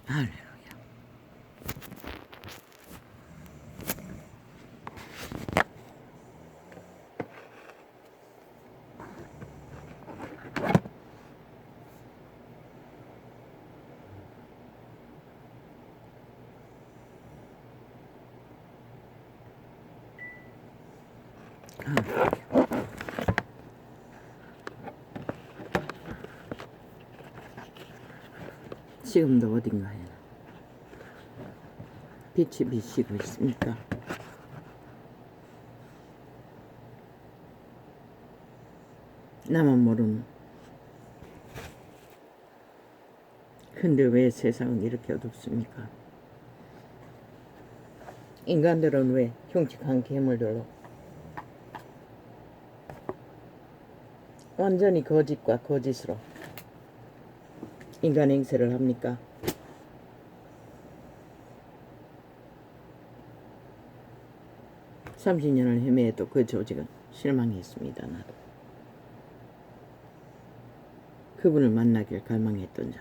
할렐루야. 지금도 어딘가에 빛이 비치고 있습니까? 나만 모르는. 근데 왜 세상은 이렇게 어둡습니까? 인간들은 왜 흉측한 괴물들로 완전히 거짓과 거짓으로 인간 행세를 합니까? (30년을) 헤매도 그 조직은 실망했습니다. 나도 그분을 만나길 갈망했던 자.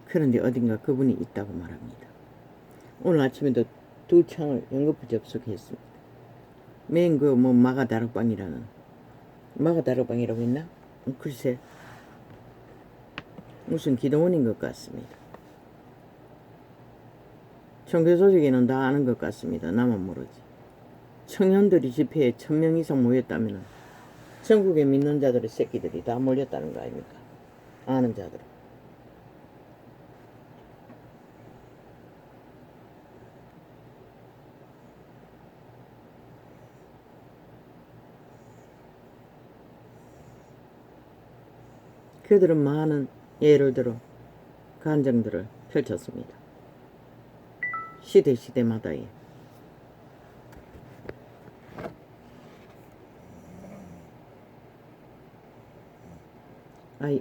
그런데 어딘가 그분이 있다고 말합니다. 오늘 아침에도 2창을 연거푸 접속했습니다. 맨 그 뭐 마가다락방이라는, 마가다락방이라고 했나? 글쎄 무슨 기도원인 것 같습니다. 종교 조직에는 다 아는 것 같습니다. 나만 모르지. 청년들이 집회에 1000명 이상 모였다면 전국에 믿는 자들의 새끼들이 다 몰렸다는 거 아닙니까? 아는 자들. 그들은 많은 예를 들어 간증들을 펼쳤습니다. 시대마다의.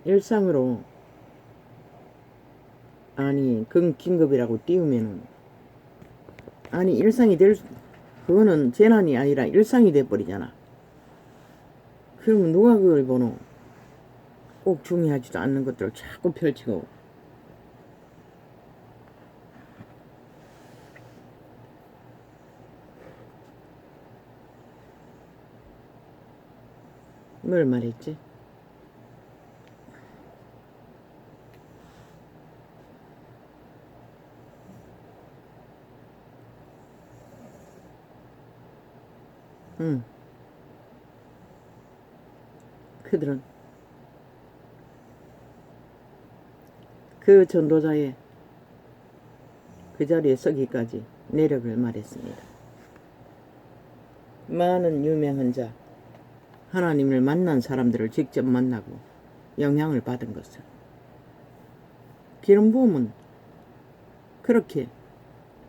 일상으로 긴급이라고 띄우면은 일상이 그거는 재난이 아니라 일상이 돼버리잖아. 그러면 누가 그걸 보노? 꼭 중요하지도 않는 것들을 자꾸 펼치고. 뭘 말했지? 그들은 그 전도자의 그 자리에 서기까지 내력을 말했습니다. 많은 유명한 자, 하나님을 만난 사람들을 직접 만나고 영향을 받은 것을. 기름 부음은 그렇게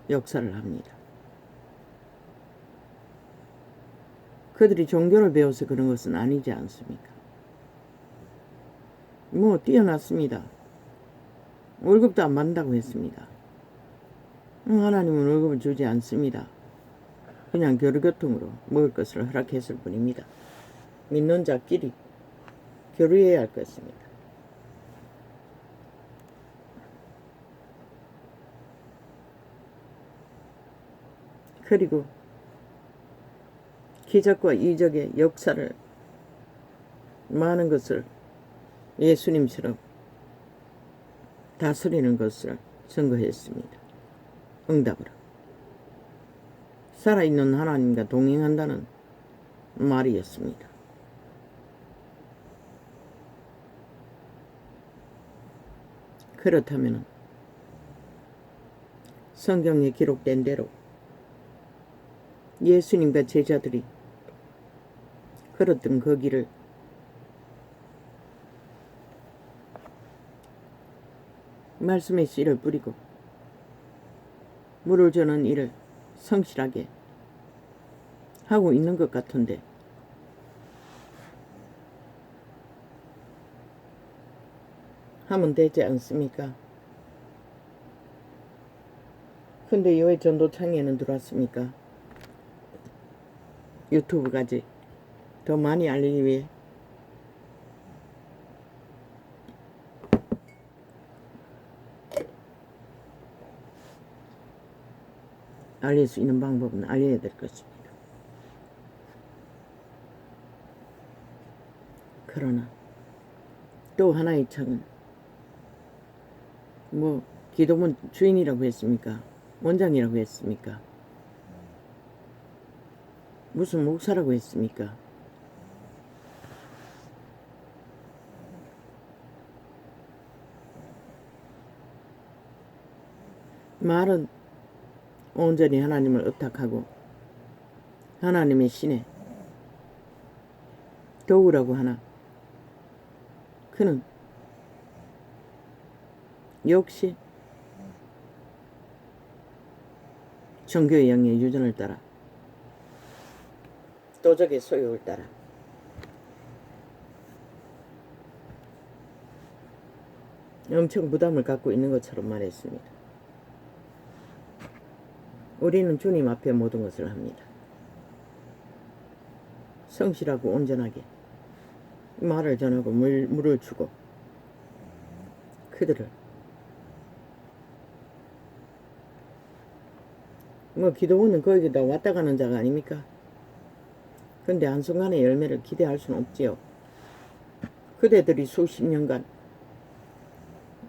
역사를 합니다. 그들이 종교를 배워서 그런 것은 아니지 않습니까? 뭐 뛰어났습니다. 월급도 안 받는다고 했습니다. 하나님은 월급을 주지 않습니다. 그냥 교류교통으로 먹을 것을 허락했을 뿐입니다. 믿는 자끼리 교류해야 할 것입니다. 그리고 기적과 이적의 역사를 많은 것을 예수님처럼 다스리는 것을 증거했습니다. 응답으로. 살아있는 하나님과 동행한다는 말이었습니다. 그렇다면 성경에 기록된 대로 예수님과 제자들이 걸었던 그 길을 말씀의 씨를 뿌리고 물을 주는 일을 성실하게 하고 있는 것 같은데, 하면 되지 않습니까? 근데 왜 전도창에는 들어왔습니까? 유튜브까지 더 많이 알리기 위해. 알릴 수 있는 방법은 알려야 될 것입니다. 그러나 또 하나의 책은 뭐 기도문 주인이라고 했습니까? 원장이라고 했습니까? 무슨 목사라고 했습니까? 말은 온전히 하나님을 의탁하고 하나님의 신의 도구라고 하나 그는 역시 정교의 영의 유전을 따라 도적의 소욕을 따라 엄청 부담을 갖고 있는 것처럼 말했습니다. 우리는 주님 앞에 모든 것을 합니다. 성실하고 온전하게 말을 전하고 물을 주고 그들을 뭐 기도원은 거기다 왔다 가는 자가 아닙니까? 근데 한순간에 열매를 기대할 수는 없지요. 그대들이 수십 년간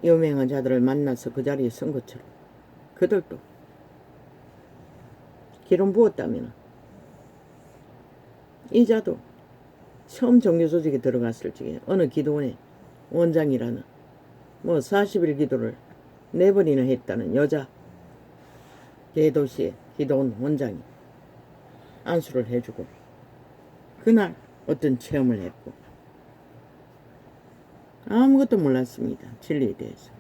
유명한 자들을 만나서 그 자리에 선 것처럼 그들도 기름 부었다면 이 자도 처음 종교조직에 들어갔을 적에 어느 기도원의 원장이라는 뭐 40일 기도를 4번이나 했다는 여자 대도시의 기도원 원장이 안수를 해주고 그날 어떤 체험을 했고 아무것도 몰랐습니다. 진리에 대해서.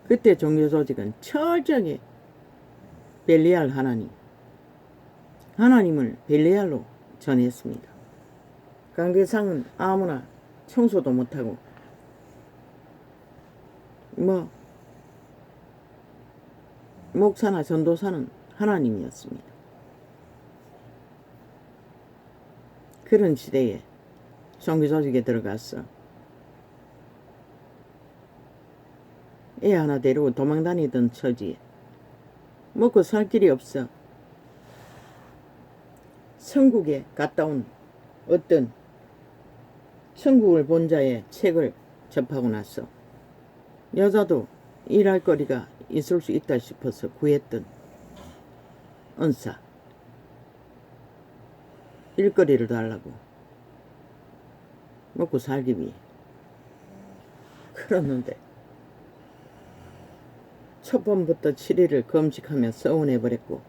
그때 종교조직은 철저하게 벨리알 하나님을 벨리알로 전했습니다. 관계상은 아무나 청소도 못하고 뭐 목사나 전도사는 하나님이었습니다. 그런 시대에 종교조직에 들어갔어 애 하나 데리고 도망다니던 처지에 먹고 살 길이 없어 천국에 갔다 온 어떤 천국을 본 자의 책을 접하고 나서 여자도 일할 거리가 있을 수 있다 싶어서 구했던 은사 일거리를 달라고 먹고 살기 위해 그러는데 첫 번부터 7일을 금식하며 서운해버렸고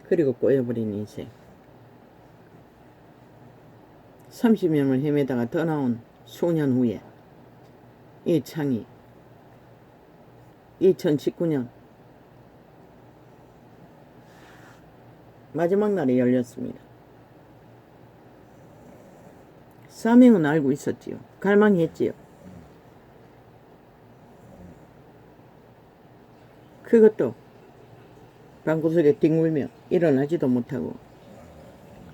그리고 꼬여버린 인생 30년을 헤매다가 떠나온 수년 후에 이 창이 2019년 마지막 날에 열렸습니다. 사명은 알고 있었지요. 갈망했지요. 그것도 방구석에 뒹굴며 일어나지도 못하고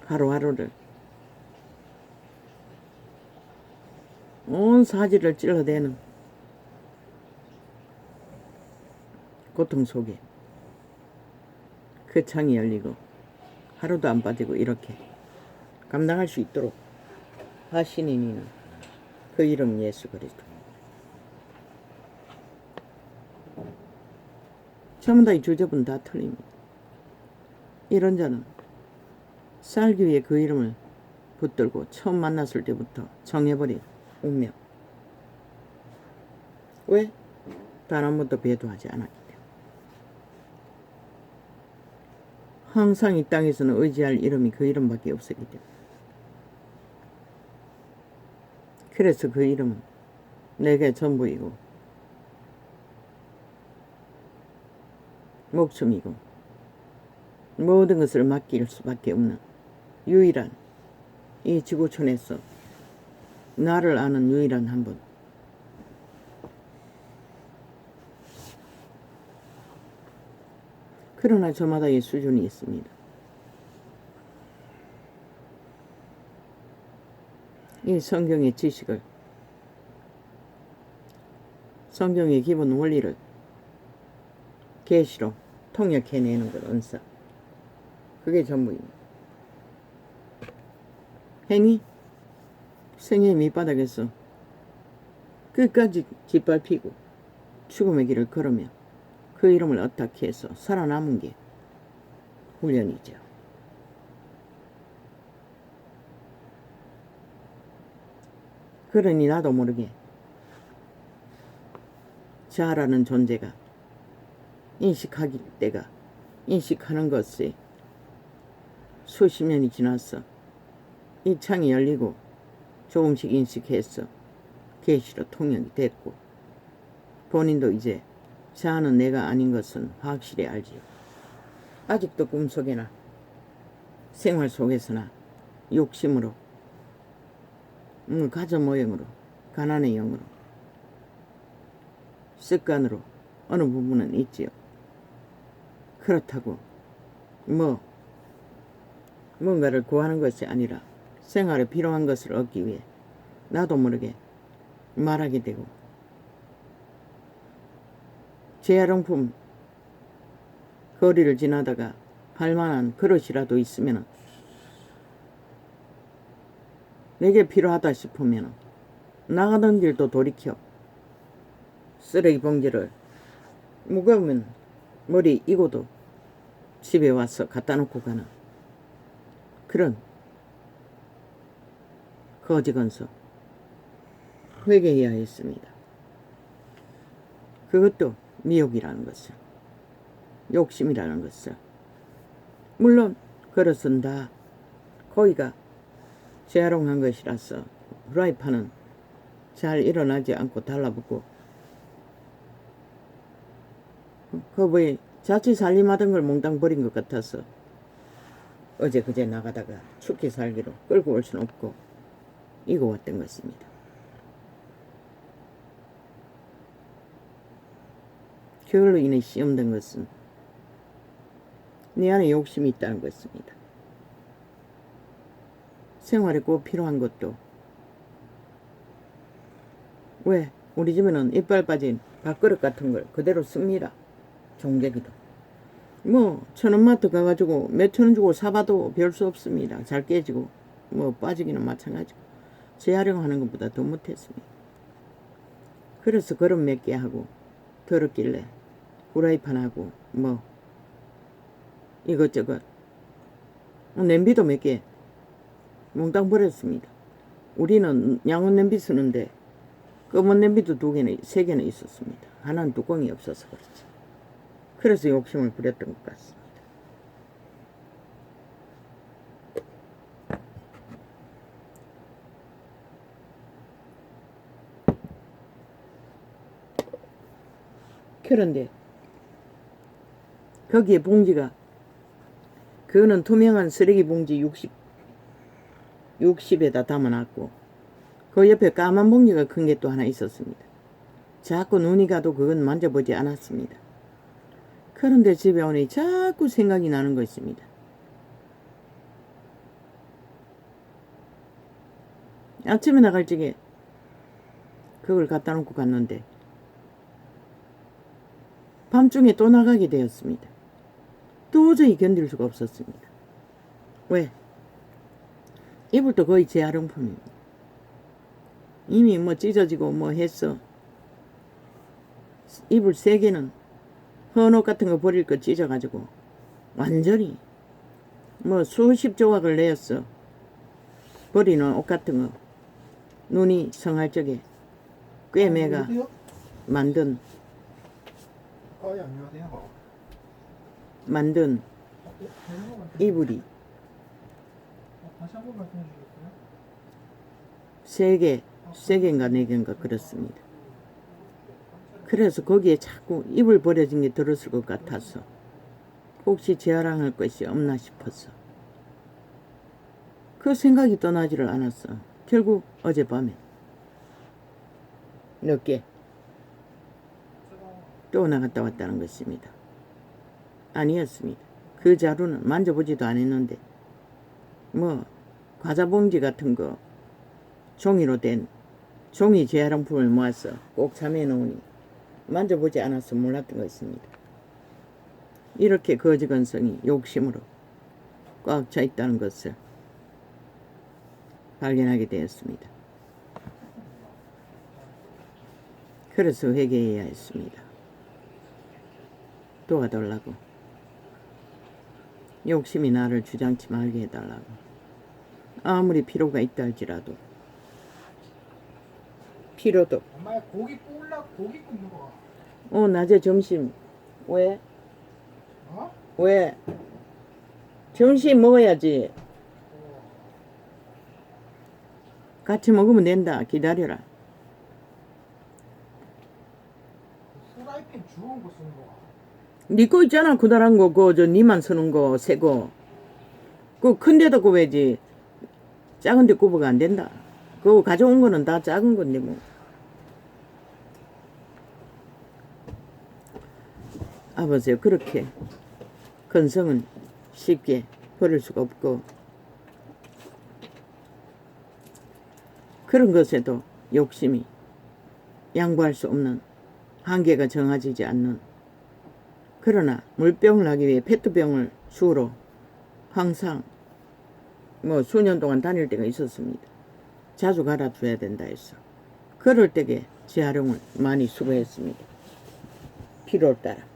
하루하루를 온 사지를 찔러대는 고통 속에 그 창이 열리고 하루도 안 빠지고 이렇게 감당할 수 있도록 하시는 이는 그 이름 예수 그리스도. 전부 다 이 주접은 다 틀립니다. 이런 자는 살기 위해 그 이름을 붙들고 처음 만났을 때부터 정해버린 운명. 왜? 단 한 번도 배도하지 않았기 때문에. 항상 이 땅에서는 의지할 이름이 그 이름밖에 없었기 때문에. 그래서 그 이름은 내게 전부이고 목숨이고 모든 것을 맡길 수밖에 없는 유일한 이 지구촌에서 나를 아는 유일한 한 분. 그러나 저마다의 수준이 있습니다. 이 성경의 지식을 성경의 기본 원리를 계시로 통역해내는 것 은사. 그게 전부입니다. 행위? 생애의 밑바닥에서 끝까지 짓밟히고 죽음의 길을 걸으며 그 이름을 어떻게 해서 살아남은 게 훈련이죠. 그러니 나도 모르게 자아라는 존재가 인식하기 때가 인식하는 것에 수십 년이 지나서 이 창이 열리고 조금씩 인식해서 계시로 통역이 됐고 본인도 이제 자아는 내가 아닌 것은 확실히 알지요. 아직도 꿈속에나 생활 속에서나 욕심으로 가저 모형으로 가난의 영으로 습관으로 어느 부분은 있지요. 그렇다고 뭔가를 구하는 것이 아니라 생활에 필요한 것을 얻기 위해 나도 모르게 말하게 되고 재활용품 거리를 지나다가 할만한 그릇이라도 있으면 내게 필요하다 싶으면 나가던 길도 돌이켜 쓰레기 봉지를 무거우면 머리 이고도 집에 와서 갖다 놓고 가는 그런 거지건서 회개해야 했습니다. 그것도 미혹이라는 것을, 욕심이라는 것을. 물론 그것은 다 거기가 재활용한 것이라서 프라이팬은 잘 일어나지 않고 달라붙고 거부에 자칫 살림하던 걸 몽땅 버린 것 같아서 어제 그제 나가다가 춥게 살기로 끌고 올 수는 없고 이거 왔던 것입니다. 그걸로 인해 시험된 것은 내 안에 욕심이 있다는 것입니다. 생활에 꼭 필요한 것도 왜 우리 집에는 이빨 빠진 밥그릇 같은 걸 그대로 씁니다. 종재기도 천원마트 가가지고 몇천 원 주고 사봐도 별 수 없습니다. 잘 깨지고 빠지기는 마찬가지고 재활용하는 것보다 더 못했습니다. 그래서 그릇 몇 개 하고 더럽길래 후라이팬하고 이것저것 냄비도 몇 개 몽땅 버렸습니다. 우리는 양은 냄비 쓰는데 검은 냄비도 2개나 3개나 있었습니다. 하나는 뚜껑이 없어서 그렇지. 그래서 욕심을 부렸던 것 같습니다. 그런데 거기에 봉지가 그거는 투명한 쓰레기 봉지 60에다 담아놨고 그 옆에 까만 봉지가 큰 게 또 하나 있었습니다. 자꾸 눈이 가도 그건 만져보지 않았습니다. 그런데 집에 오니 자꾸 생각이 나는 것입니다. 아침에 나갈 적에 그걸 갖다 놓고 갔는데 밤중에 또 나가게 되었습니다. 도저히 견딜 수가 없었습니다. 왜? 이불도 거의 재활용품입니다. 이미 찢어지고 했어. 이불 3개는 헌옷 같은 거 버릴 거 찢어가지고 완전히 수십 조각을 내었어. 버리는 옷 같은 거 눈이 성할 적에 꿰매가 만든 이불이 3개인가 4개인가 그렇습니다. 그래서 거기에 자꾸 이불 버려진 게 들었을 것 같아서 혹시 재활용할 것이 없나 싶었어. 그 생각이 떠나지를 않았어. 결국 어젯밤에 늦게 또 나갔다 왔다는 것입니다. 아니었습니다. 그 자루는 만져보지도 않았는데 과자봉지 같은 거 종이로 된 종이 재활용품을 모아서 꼭 잠에 놓으니 만져보지 않아서 몰랐던 것입니다. 이렇게 거지건성이 욕심으로 꽉 차 있다는 것을 발견하게 되었습니다. 그래서 회개해야 했습니다. 도와달라고. 욕심이 나를 주장치 말게 해달라고. 아무리 필요가 있다 할지라도. 필요도. 엄마 고기 굽는 거. 낮에 점심. 왜? 어? 왜? 점심 먹어야지. 같이 먹으면 된다. 기다려라. 프라이팬 주운 거 쓰는 거. 니 거 있잖아. 그다란 거. 니만 쓰는 거. 새 거. 큰 데다 굽어야지. 작은 데 굽어가 안 된다. 그거 가져온 거는 다 작은 건데 뭐. 아버지요. 그렇게 건성은 쉽게 버릴 수가 없고 그런 것에도 욕심이 양보할 수 없는 한계가 정해지지 않는 그러나 물병을 하기 위해 페트병을 주로 항상 수년 동안 다닐 때가 있었습니다. 자주 갈아줘야 된다 해서 그럴 때에 재활용을 많이 수고했습니다. 필요에 따라.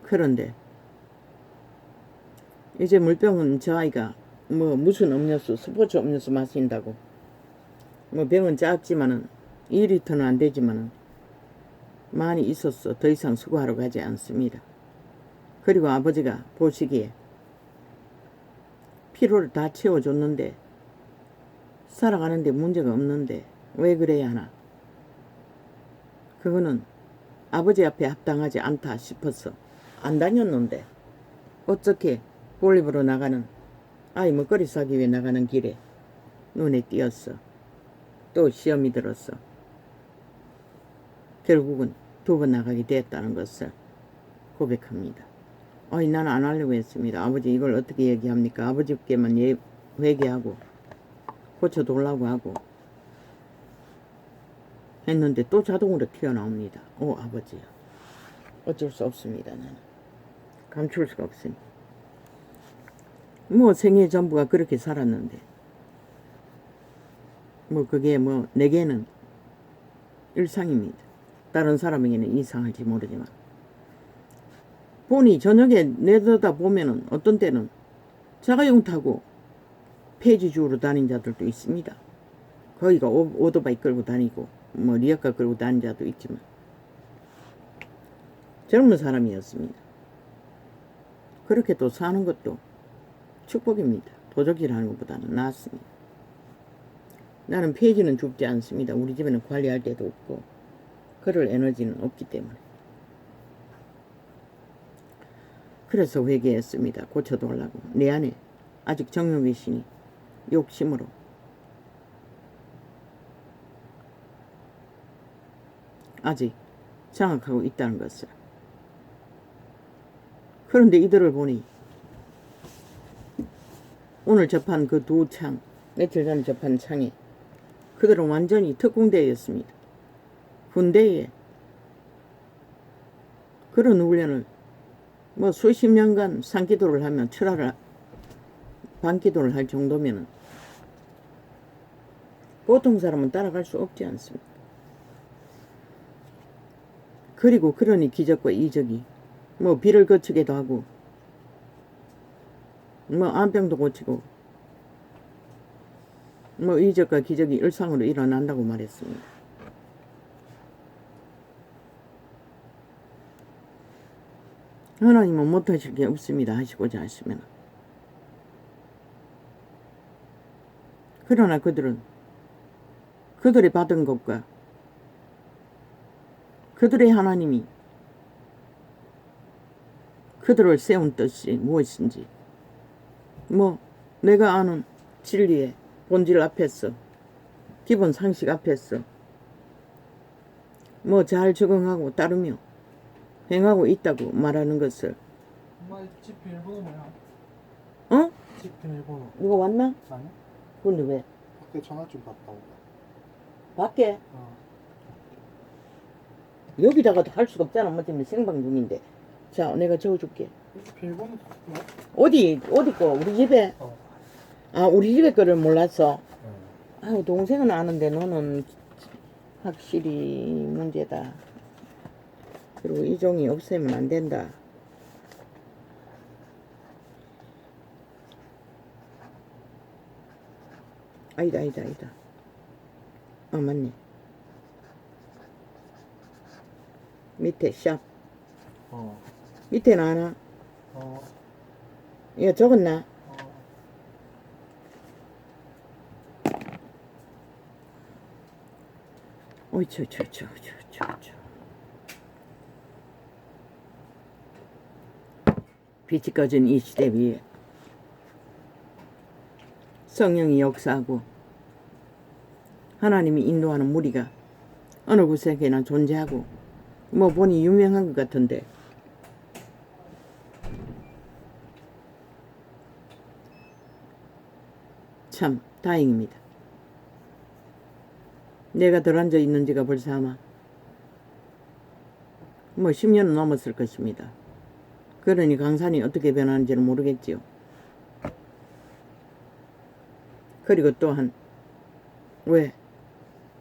그런데 이제 물병은 저 아이가 무슨 음료수 스포츠 음료수 마신다고 병은 작지만은 2리터는 안 되지만은 많이 있었어. 더 이상 수고하러 가지 않습니다. 그리고 아버지가 보시기에 피로를 다 채워줬는데 살아가는데 문제가 없는데 왜 그래야 하나. 그거는 아버지 앞에 합당하지 않다 싶어서 안 다녔는데 어떻게 볼립으로 나가는 아이 먹거리 사기 위해 나가는 길에 눈에 띄었어. 또 시험이 들었어. 결국은 2번 나가게 됐다는 것을 고백합니다. 나는 안 하려고 했습니다. 아버지 이걸 어떻게 얘기합니까? 아버지께만 회개하고 고쳐달라고 하고 했는데 또 자동으로 튀어나옵니다. 아버지요. 어쩔 수 없습니다. 나는 감출 수가 없습니다. 생애 전부가 그렇게 살았는데 그게 내게는 일상입니다. 다른 사람에게는 이상할지 모르지만 보니 저녁에 내려다 보면은 어떤 때는 자가용 타고 폐지 주우러 다닌 자들도 있습니다. 거기가 오토바이 끌고 다니고 리어카 끌고 다닌 자도 있지만 젊은 사람이었습니다. 그렇게 또 사는 것도 축복입니다. 도적질하는 것보다는 낫습니다. 나는 폐지는 줍지 않습니다. 우리 집에는 관리할 데도 없고 그럴 에너지는 없기 때문에. 그래서 회개했습니다. 고쳐달라고. 내 안에 아직 정욕이시니 욕심으로 아직 장악하고 있다는 것을. 그런데 이들을 보니 오늘 접한 그 2창, 며칠 전에 접한 창에 그들은 완전히 특공대였습니다. 군대에 그런 훈련을 수십 년간 산기도를 하면 철화를 반기도를 할 정도면은 보통 사람은 따라갈 수 없지 않습니다. 그리고 그러니 기적과 이적이 비를 거치기도 하고 암병도 고치고 이적과 기적이 일상으로 일어난다고 말했습니다. 하나님은 못하실 게 없습니다. 하시고자 하시면. 그러나 그들은 그들이 받은 것과 그들의 하나님이 그들을 세운 뜻이 무엇인지 내가 아는 진리의 본질 앞에서 기본 상식 앞에서 잘 적응하고 따르며 행하고 있다고 말하는 것을. 엄마 집 비밀번호 뭐야? 어? 집 비밀번호. 누가 왔나? 아니? 근데 왜? 밖에 전화 좀 받다 오고. 밖에? 여기다가도 할 수가 없잖아. 지금 생방 중인데 자, 내가 적어줄게. 비밀번호 뭐? 어디 거? 우리 집에? 어. 아, 우리 집에 거를 몰랐어. 응. 아유, 동생은 아는데 너는 확실히 문제다. 그리고 이 종이 없애면 안 된다. 아니다. 아, 맞네. 밑에 샵. 어. 밑에는 하나. 어. 이거 적었나? 어. 어이, 저. 빛이 꺼진 이 시대 위에 성령이 역사하고 하나님이 인도하는 무리가 어느 곳에나 존재하고 뭐 보니 유명한 것 같은데 참 다행입니다. 내가 덜 앉아 있는 지가 벌써 아마 뭐 10년은 넘었을 것입니다. 그러니 강산이 어떻게 변하는지는 모르겠지요. 그리고 또한 왜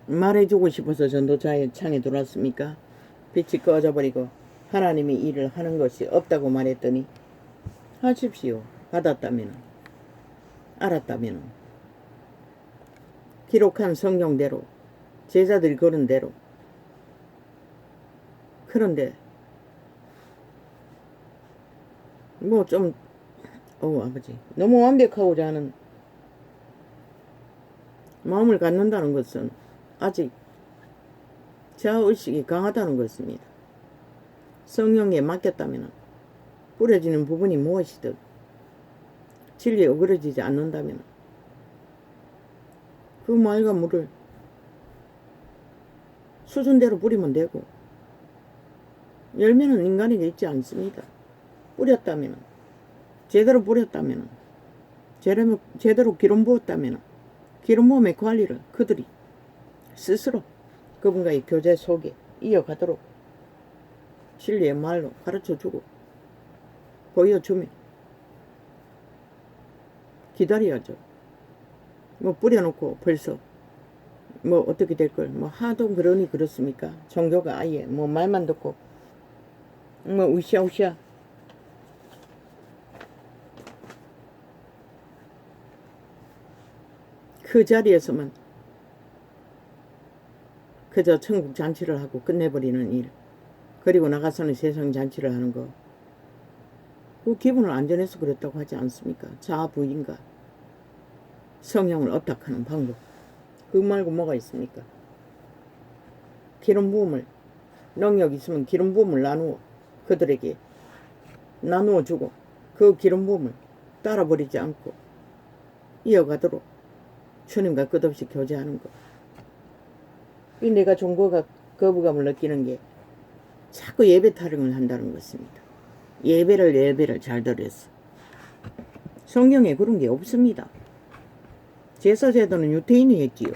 말해주고 싶어서 전도자의 창에 들어왔습니까? 빛이 꺼져버리고 하나님이 일을 하는 것이 없다고 말했더니 하십시오. 받았다면 알았다면 기록한 성경대로 제자들이 걸은 대로. 그런데 뭐 좀 아버지 너무 완벽하고자 하는 마음을 갖는다는 것은 아직 자아의식이 강하다는 것입니다. 성령에 맡겼다면 뿌려지는 부분이 무엇이든 진리에 어그러지지 않는다면 그 말과 물을 수준대로 뿌리면 되고 열매는 인간에게 있지 않습니다. 뿌렸다면 제대로 뿌렸다면 제대로 기름 부었다면 기름 부음의 관리를 그들이 스스로 그분과의 교제 속에 이어가도록 진리의 말로 가르쳐주고 보여주며 기다려야죠. 뭐 뿌려놓고 벌써 뭐 어떻게 될 걸 뭐 하도 그러니 그렇습니까? 종교가 아예 뭐 말만 듣고 뭐 으쌰으쌰 그 자리에서만 그저 천국 잔치를 하고 끝내버리는 일, 그리고 나가서는 세상 잔치를 하는 거, 그 기분을 안전해서 그랬다고 하지 않습니까? 자아 부인과 성령을 업탁하는 방법, 그 말고 뭐가 있습니까? 기름 부음을, 능력 있으면 기름 부음을 나누어 그들에게 나누어 주고 그 기름 부음을 따라버리지 않고 이어가도록 주님과 끝없이 교제하는 것. 이 내가 종교가 거부감을 느끼는 게 자꾸 예배 타령을 한다는 것입니다. 예배를 잘 들었어. 성경에 그런 게 없습니다. 제사제도는 유태인이 했지요.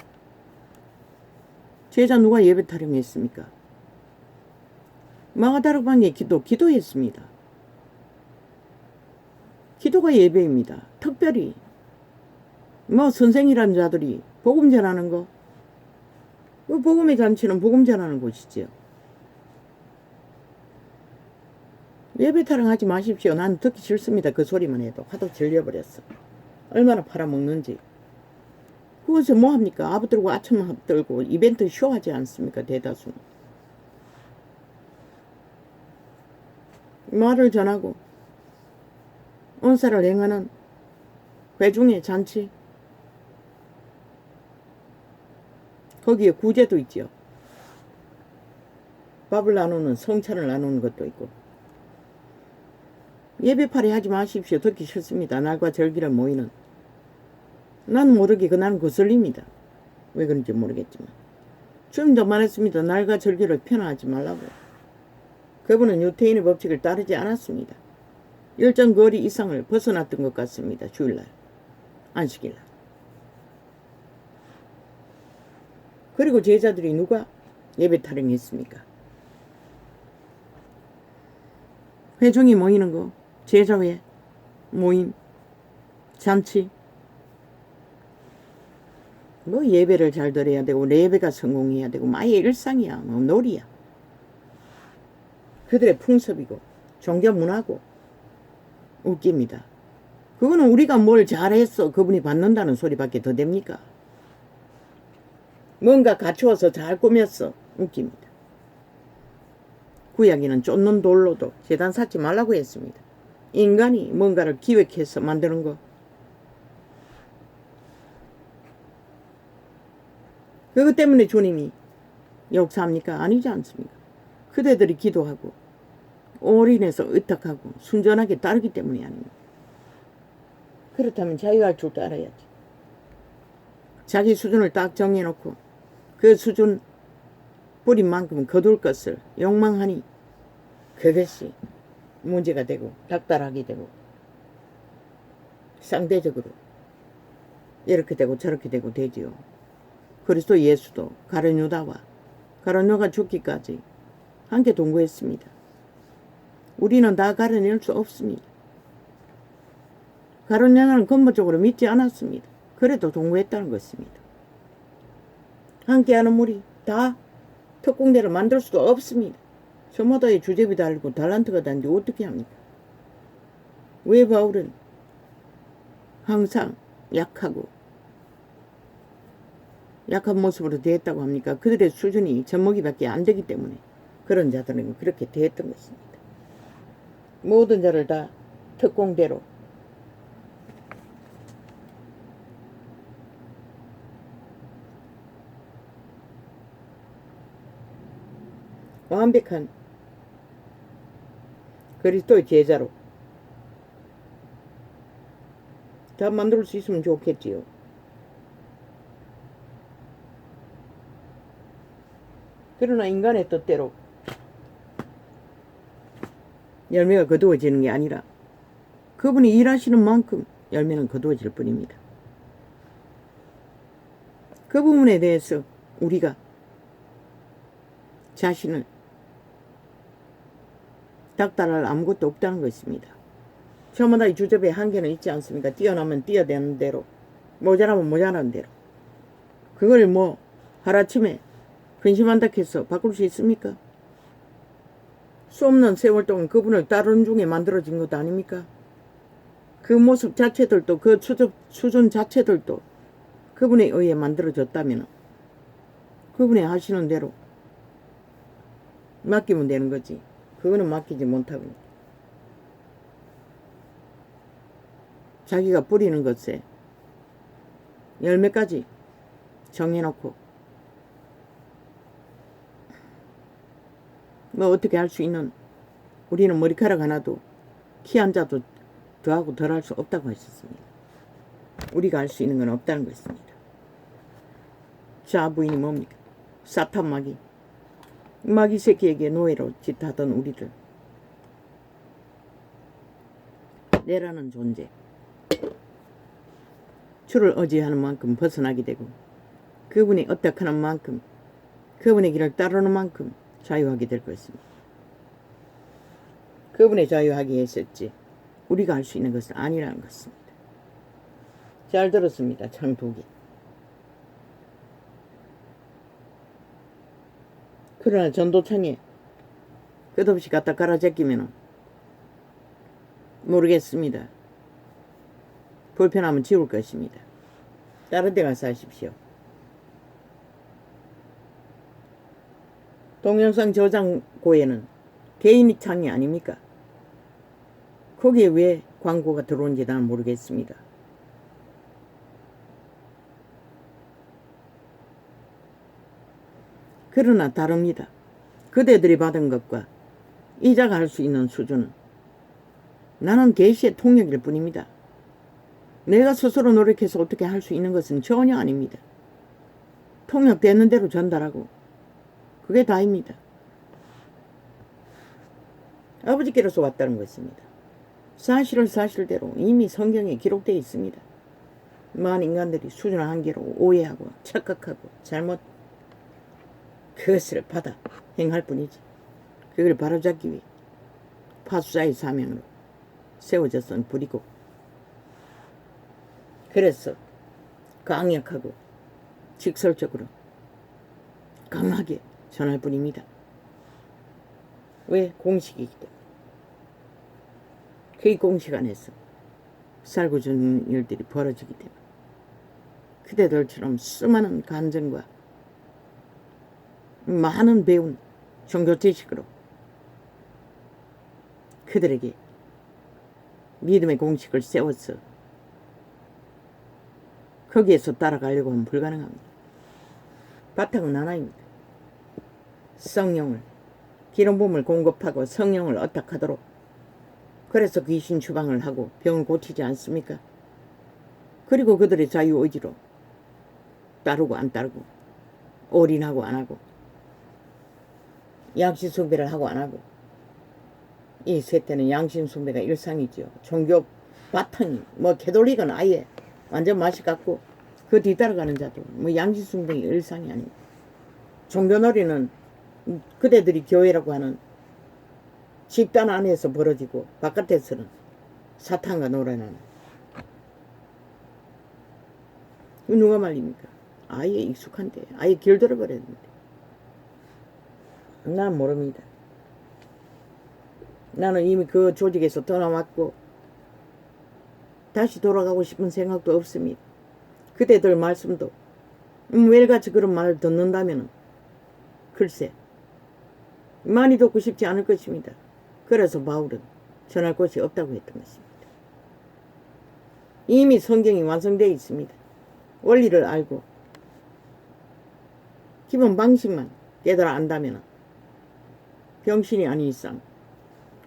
제자 누가 예배 타령했습니까? 마가다락방에 기도했습니다. 기도가 예배입니다. 특별히 뭐 선생이라는 자들이 복음 전하는 거, 그 복음의 잔치는 복음 전하는 곳이지요. 예배 타령하지 마십시오. 난 듣기 싫습니다. 그 소리만 해도 화도 질려버렸어. 얼마나 팔아먹는지. 그것을 뭐합니까? 아부 들고 아첨 들고 이벤트 쇼하지 않습니까? 대다수는. 말을 전하고 언사를 행하는 회중의 잔치, 거기에 구제도 있죠. 밥을 나누는, 성찬을 나누는 것도 있고. 예배팔이 하지 마십시오. 듣기 싫습니다. 날과 절기를 모이는. 나는 모르게 그날은 거슬립니다. 왜 그런지 모르겠지만. 주님도 말했습니다. 날과 절기를 편하지 말라고. 그분은 유태인의 법칙을 따르지 않았습니다. 일정 거리 이상을 벗어났던 것 같습니다. 주일날, 안식일날. 그리고 제자들이 누가 예배 타령했습니까? 회중이 모이는 거, 제자회, 모임, 잔치, 뭐 예배를 잘 드려야 되고 예배가 성공해야 되고 마의 일상이야. 뭐 놀이야. 그들의 풍습이고 종교 문화고 웃깁니다. 그거는 우리가 뭘 잘했어 그분이 받는다는 소리밖에 더 됩니까? 뭔가 갖추어서 잘 꾸몄어. 웃깁니다. 구약에는 쫓는 돌로도 제단 쌓지 말라고 했습니다. 인간이 뭔가를 기획해서 만드는 거. 그것 때문에 주님이 역사합니까? 아니지 않습니까? 그대들이 기도하고 올인해서 의탁하고 순전하게 따르기 때문이 아닙니다. 그렇다면 자유할 줄 알아야지. 자기 수준을 딱 정해놓고 그 수준 뿌린 만큼 거둘 것을 욕망하니 그것이 문제가 되고 닥달하게 되고 상대적으로 이렇게 되고 저렇게 되고 되지요. 그리스도 예수도 가룟 유다와 가룟 유다가 죽기까지 함께 동거했습니다. 우리는 다 가려낼 수 없습니다. 가룟 유다는 근본적으로 믿지 않았습니다. 그래도 동거했다는 것입니다. 함께하는 무리 다 특공대를 만들 수도 없습니다. 저마다의 주제비 달고 달란트가 다른데 어떻게 합니까? 왜 바울은 항상 약하고 약한 모습으로 대했다고 합니까? 그들의 수준이 젖먹이밖에 안 되기 때문에 그런 자들은 그렇게 대했던 것입니다. 모든 자를 다 특공대로 완벽한 그리스도의 제자로 다 만들 수 있으면 좋겠지요. 그러나 인간의 뜻대로 열매가 거두어지는 게 아니라 그분이 일하시는 만큼 열매는 거두어질 뿐입니다. 그 부분에 대해서 우리가 자신을 닥달할 아무것도 없다는 것입니다. 저마다의 주접의 한계는 있지 않습니까? 뛰어나면 뛰어대는 대로, 모자라면 모자라는 대로. 그걸 뭐 하루아침에 근심한다 해서 바꿀 수 있습니까? 수없는 세월 동안 그분을 따르는 중에 만들어진 것 아닙니까? 그 모습 자체들도 그 수준 자체들도 그분에 의해 만들어졌다면 그분이 하시는 대로 맡기면 되는 거지. 그거는 맡기지 못하고 자기가 뿌리는 것에 열매까지 정해놓고 뭐 어떻게 할 수 있는 우리는 머리카락 하나도 키 한 자도 더하고 덜 할 수 없다고 하셨습니다. 우리가 할 수 있는 건 없다는 것입니다. 자 부인이 뭡니까? 사탄 마귀 새끼에게 노예로 짓하던 우리를 내라는 존재 주를 의지하는 만큼 벗어나게 되고 그분이 어떻게 하는 만큼 그분의 길을 따르는 만큼 자유하게 될 것입니다. 그분의 자유하게 했었지 우리가 할 수 있는 것은 아니라는 것입니다. 잘 들었습니다. 창독이. 그러나 전도청에 끝없이 갖다 갈아제끼면 모르겠습니다. 불편하면 지울 것입니다. 다른 데 가서 하십시오. 동영상 저장고에는 개인이 창이 아닙니까? 거기에 왜 광고가 들어온지 나는 모르겠습니다. 그러나 다릅니다. 그대들이 받은 것과 이자가 할 수 있는 수준은 나는 계시의 통역일 뿐입니다. 내가 스스로 노력해서 어떻게 할 수 있는 것은 전혀 아닙니다. 통역되는 대로 전달하고 그게 다입니다. 아버지께로서 왔다는 것입니다. 사실을 사실대로 이미 성경에 기록되어 있습니다. 많은 인간들이 수준 한계로 오해하고 착각하고 잘못 그것을 받아 행할 뿐이지 그걸 바로잡기 위해 파수자의 사명으로 세워졌던 불이고, 그래서 강력하고 직설적으로 강하게 전할 뿐입니다. 왜? 공식이기 때문에. 그 공식 안에서 살고 주는 일들이 벌어지기 때문에 그대들처럼 수많은 간증과 많은 배운 종교 지식으로 그들에게 믿음의 공식을 세워서 거기에서 따라가려고 하면 불가능합니다. 바탕은 하나입니다. 성령을, 기름 부음을 공급하고 성령을 어탁하도록. 그래서 귀신 추방을 하고 병을 고치지 않습니까? 그리고 그들의 자유의지로 따르고 안 따르고, 올인하고 안 하고, 양심 숭배를 하고 안 하고. 이 세태는 양심 숭배가 일상이죠. 종교 바탕이 뭐 캐톨릭은 아예 완전 맛이 같고, 그 뒤따라가는 자도 뭐 양심 숭배가 일상이 아닙니다. 종교놀이는 그대들이 교회라고 하는 집단 안에서 벌어지고 바깥에서는 사탄과 놀아나는. 누가 말입니까? 아예 익숙한데, 아예 길들어 버렸는데. 난 모릅니다. 나는 이미 그 조직에서 떠나왔고 다시 돌아가고 싶은 생각도 없습니다. 그대들 말씀도 매일같이 그런 말을 듣는다면 글쎄 많이 듣고 싶지 않을 것입니다. 그래서 바울은 전할 것이 없다고 했던 것입니다. 이미 성경이 완성되어 있습니다. 원리를 알고 기본 방식만 깨달아 안다면 병신이 아닌 이상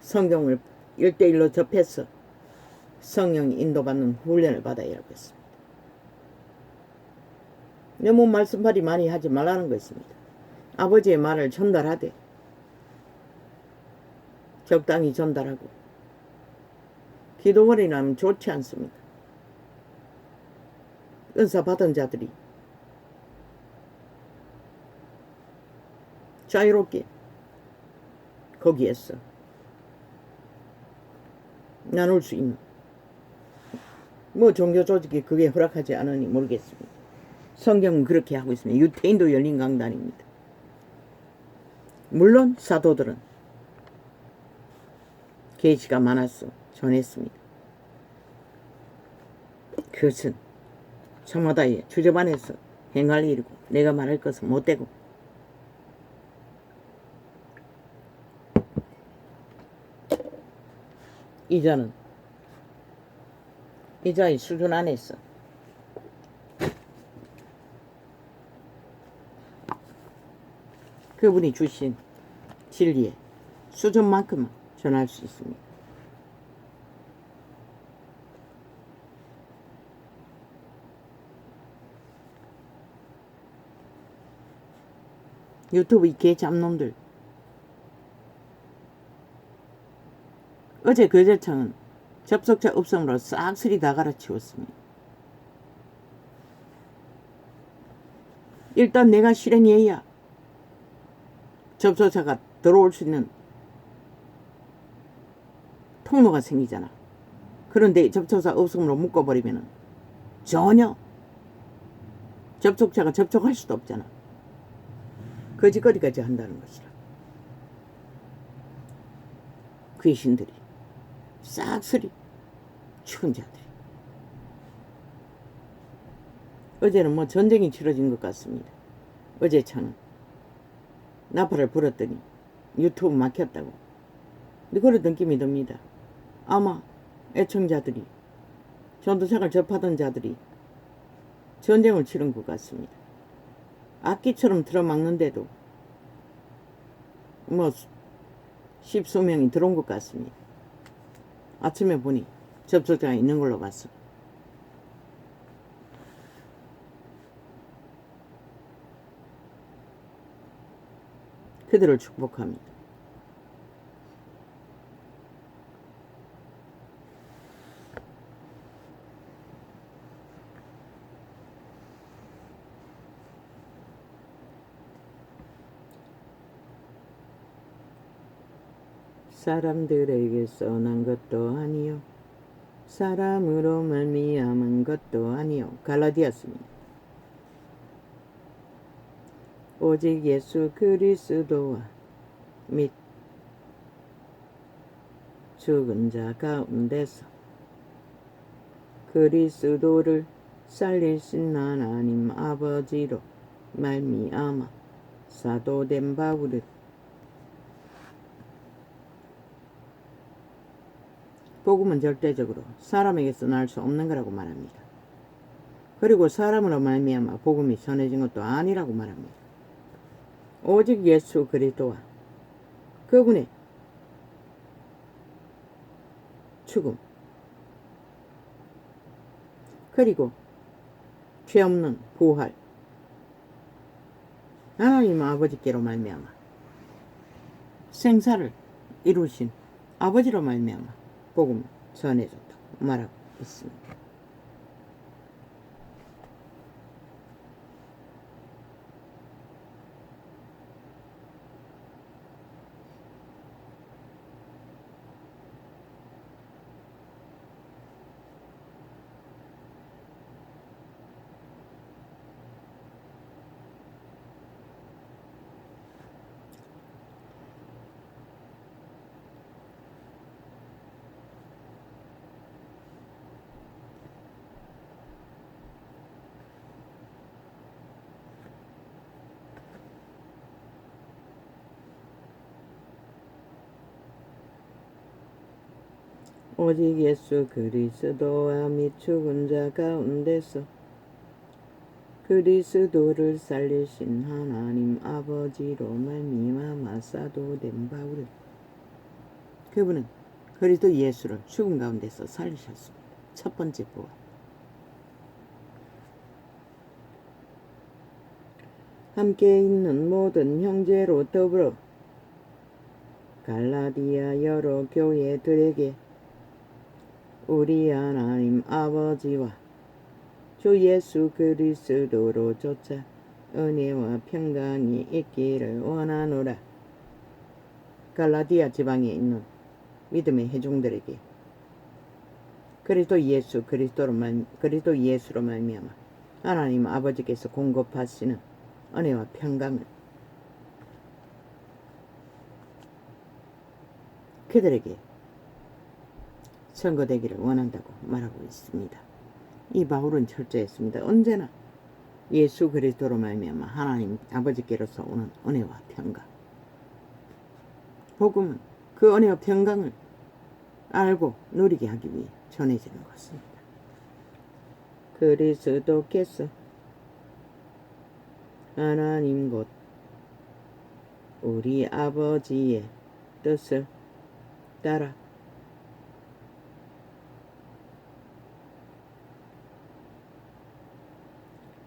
성경을 1대1로 접해서 성령이 인도받는 훈련을 받아야 하겠습니다. 너무 말씀팔이 많이 하지 말라는 것입니다. 아버지의 말을 전달하되 적당히 전달하고, 기도원이나 하면 좋지 않습니다. 은사 받은 자들이 자유롭게 거기에서 나눌 수 있는, 뭐 종교 조직이 그게 허락하지 않으니 모르겠습니다. 성경은 그렇게 하고 있습니다. 유태인도 열린 강단입니다. 물론 사도들은 계시가 많아서 전했습니다. 그것은 성마다의 주접 안에서 행할 일이고 내가 말할 것은 못되고, 이자는 이자의 수준 안에서 그분이 주신 진리의 수준만큼만 전할 수 있습니다. 유튜브 이 개 잡놈들, 어제 거제청은 접속자 없음으로 싹쓸이 다 갈아치웠습니다. 일단 내가 실행해야 접속자가 들어올 수 있는 통로가 생기잖아. 그런데 접속자 없음으로 묶어버리면 전혀 접속자가 접촉할 수도 없잖아. 거짓거리까지 한다는 것이라. 귀신들이 싹쓸이 죽은 자들이. 어제는 뭐 전쟁이 치러진 것 같습니다. 어제 차는 나팔을 불었더니 유튜브 막혔다고. 근데 그런 느낌이 듭니다. 아마 애청자들이, 전도책을 접하던 자들이 전쟁을 치른 것 같습니다. 악기처럼 틀어막는데도 뭐 십수명이 들어온 것 같습니다. 아침에 보니 접속자가 있는 걸로 봤어. 그들을 축복합니다. 사람들에게서 난 것도 아니요 사람으로 말미암은 것도 아니요. 갈라디아서입니다. 오직 예수 그리스도와 및 죽은 자 가운데서 그리스도를 살리신 하나님 아버지로 말미암아 사도된 바울은 복음은 절대적으로 사람에게서 날 수 없는 거라고 말합니다. 그리고 사람으로 말미암아 복음이 전해진 것도 아니라고 말합니다. 오직 예수 그리스도와 그분의 죽음 그리고 죄 없는 부활 하나님 아버지께로 말미암아 생사를 이루신 아버지로 말미암아 복음을 전해줬다고 말하고 있습니다. 오직 예수 그리스도와 및 죽은 자 가운데서 그리스도를 살리신 하나님 아버지로 말미암아 사도된 바울은 그분은 그리스도 예수를 죽은 가운데서 살리셨습니다. 첫 번째 부활. 함께 있는 모든 형제로 더불어 갈라디아 여러 교회들에게 우리 하나님 아버지와 주 예수 그리스도로 조차 은혜와 평강이 있기를 원하노라. 갈라디아 지방에 있는 믿음의 회중들에게 그리스도 예수로 말미암아 하나님 아버지께서 공급하시는 은혜와 평강을 그들에게 선거되기를 원한다고 말하고 있습니다. 이 바울은 철저했습니다. 언제나 예수 그리스도로 말미암아 하나님 아버지께로서 오는 은혜와 평강, 복음은 그 은혜와 평강을 알고 누리게 하기 위해 전해지는 것입니다. 그리스도께서 하나님 곧 우리 아버지의 뜻을 따라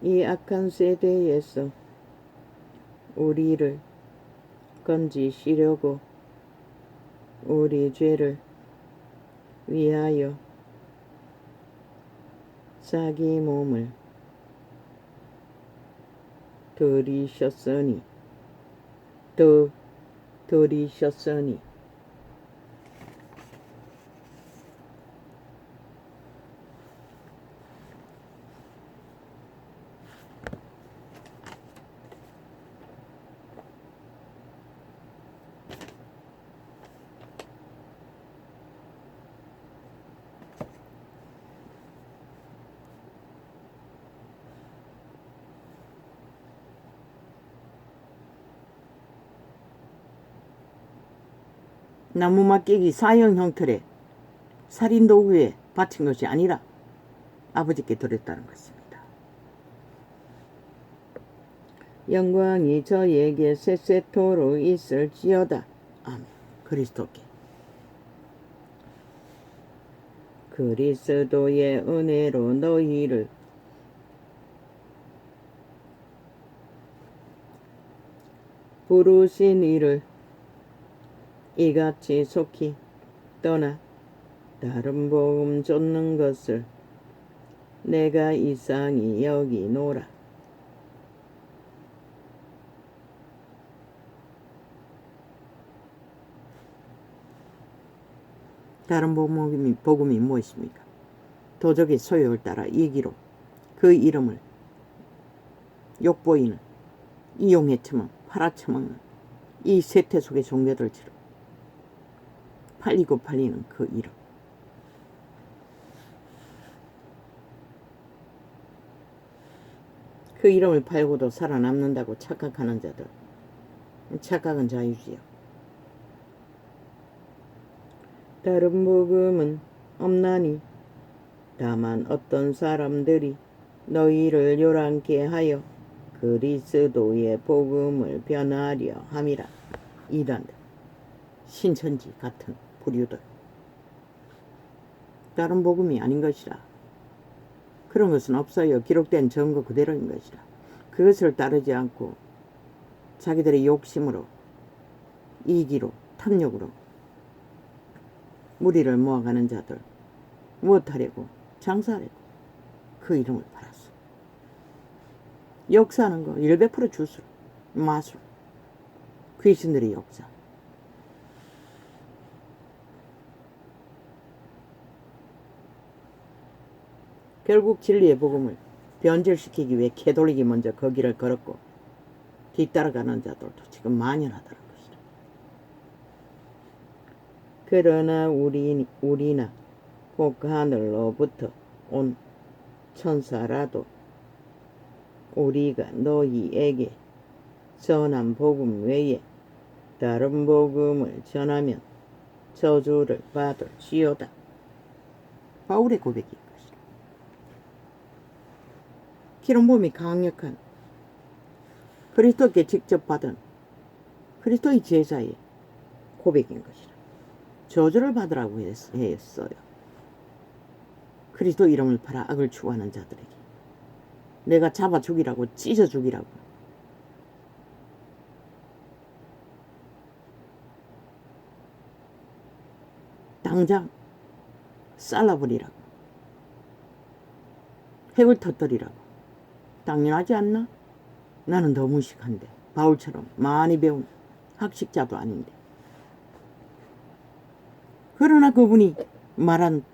이 악한 세대에서 우리를 건지시려고 우리 죄를 위하여 자기 몸을 들이셨으니 나무막깨기 사형 형틀에 살인도구에 바친 것이 아니라 아버지께 드렸다는 것입니다. 영광이 저에게 세세토록 있을지어다. 아멘. 그리스도께 그리스도의 은혜로 너희를 부르신 이를 이같이 속히 떠나 다른 복음 쫓는 것을 내가 이상히 여기노라. 다른 복음이 무엇입니까? 도적의 소욕을 따라 이기로 그 이름을 욕보이는 이용해 처먹 팔아처먹는 이 세태 속의 종교들처럼 팔리고 팔리는 그 이름. 그 이름을 팔고도 살아남는다고 착각하는 자들. 착각은 자유지요. 다른 복음은 없나니 다만 어떤 사람들이 너희를 요란케 하여 그리스도의 복음을 변하려 함이라. 이단들, 신천지 같은 부류들. 다른 복음이 아닌 것이라. 그런 것은 없어요. 기록된 증거 그대로인 것이라. 그것을 따르지 않고 자기들의 욕심으로, 이기로, 탐욕으로 무리를 모아가는 자들, 무엇하려고? 장사하려고 그 이름을 팔았어. 역사하는 거 100% 주술, 마술, 귀신들의 역사. 결국 진리의 복음을 변질시키기 위해 캐톨릭이 먼저 그 길을 걸었고 뒤따라가는 자들도 지금 만연하다는 것이다. 그러나 우리나 혹 하늘로부터 온 천사라도 우리가 너희에게 전한 복음 외에 다른 복음을 전하면 저주를 받을지어다. 바울의 고백이 것이다. 기름부음이 강력한 그리스도께 직접 받은 그리스도의 제자의 고백인 것이다. 저주를 받으라고 했어요. 그리스도 이름을 팔아 악을 추구하는 자들에게 내가 잡아 죽이라고, 찢어 죽이라고, 당장 쌀라버리라고, 핵을 터뜨리라고. 당연하지 않나? 나는 더 무식한데, 바울처럼 많이 배운 학식자도 아닌데. 그러나 그분이 말한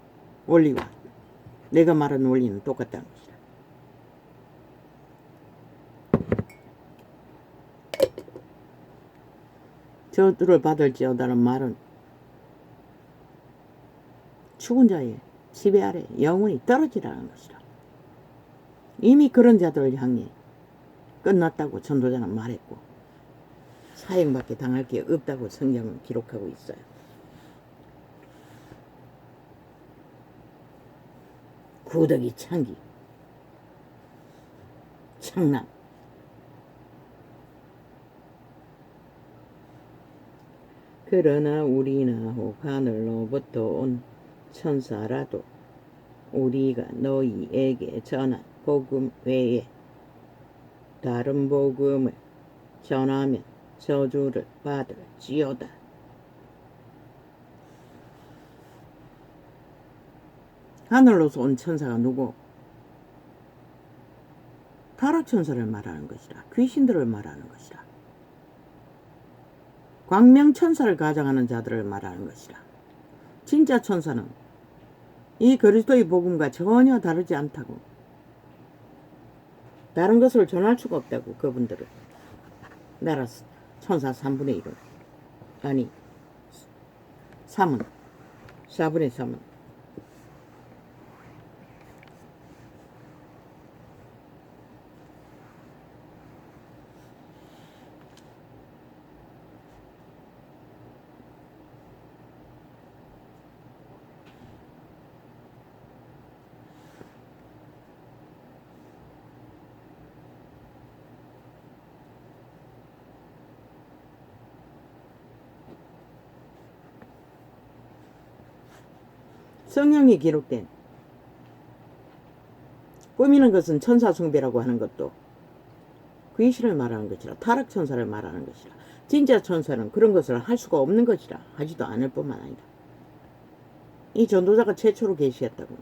원리와 내가 말한 원리는 똑같다는 것이다. 저주를 받을지어다는 말은 죽은 자의 지배 아래 영혼이 떨어지라는 것이다. 이미 그런 자들을 향해 끝났다고 전도자는 말했고 사형밖에 당할 게 없다고 성경은 기록하고 있어요. 구더기 창기, 창남. 그러나 우리나 혹 하늘로부터 온 천사라도 우리가 너희에게 전한 복음 외에 다른 복음을 전하면 저주를 받을지어다. 하늘로서 온 천사가 누구? 타락천사를 말하는 것이라. 귀신들을 말하는 것이라. 광명천사를 가장하는 자들을 말하는 것이라. 진짜 천사는 이 그리스도의 복음과 전혀 다르지 않다고, 다른 것을 전할 수가 없다고. 그분들은 나라 천사 3분의 1은 아니 3은 4분의 3은 성경에 기록된 꾸미는 것은 천사 숭배라고 하는 것도 귀신을 말하는 것이라. 타락천사를 말하는 것이라. 진짜 천사는 그런 것을 할 수가 없는 것이라. 하지도 않을 뿐만 아니라 이 전도자가 최초로 계시했다고.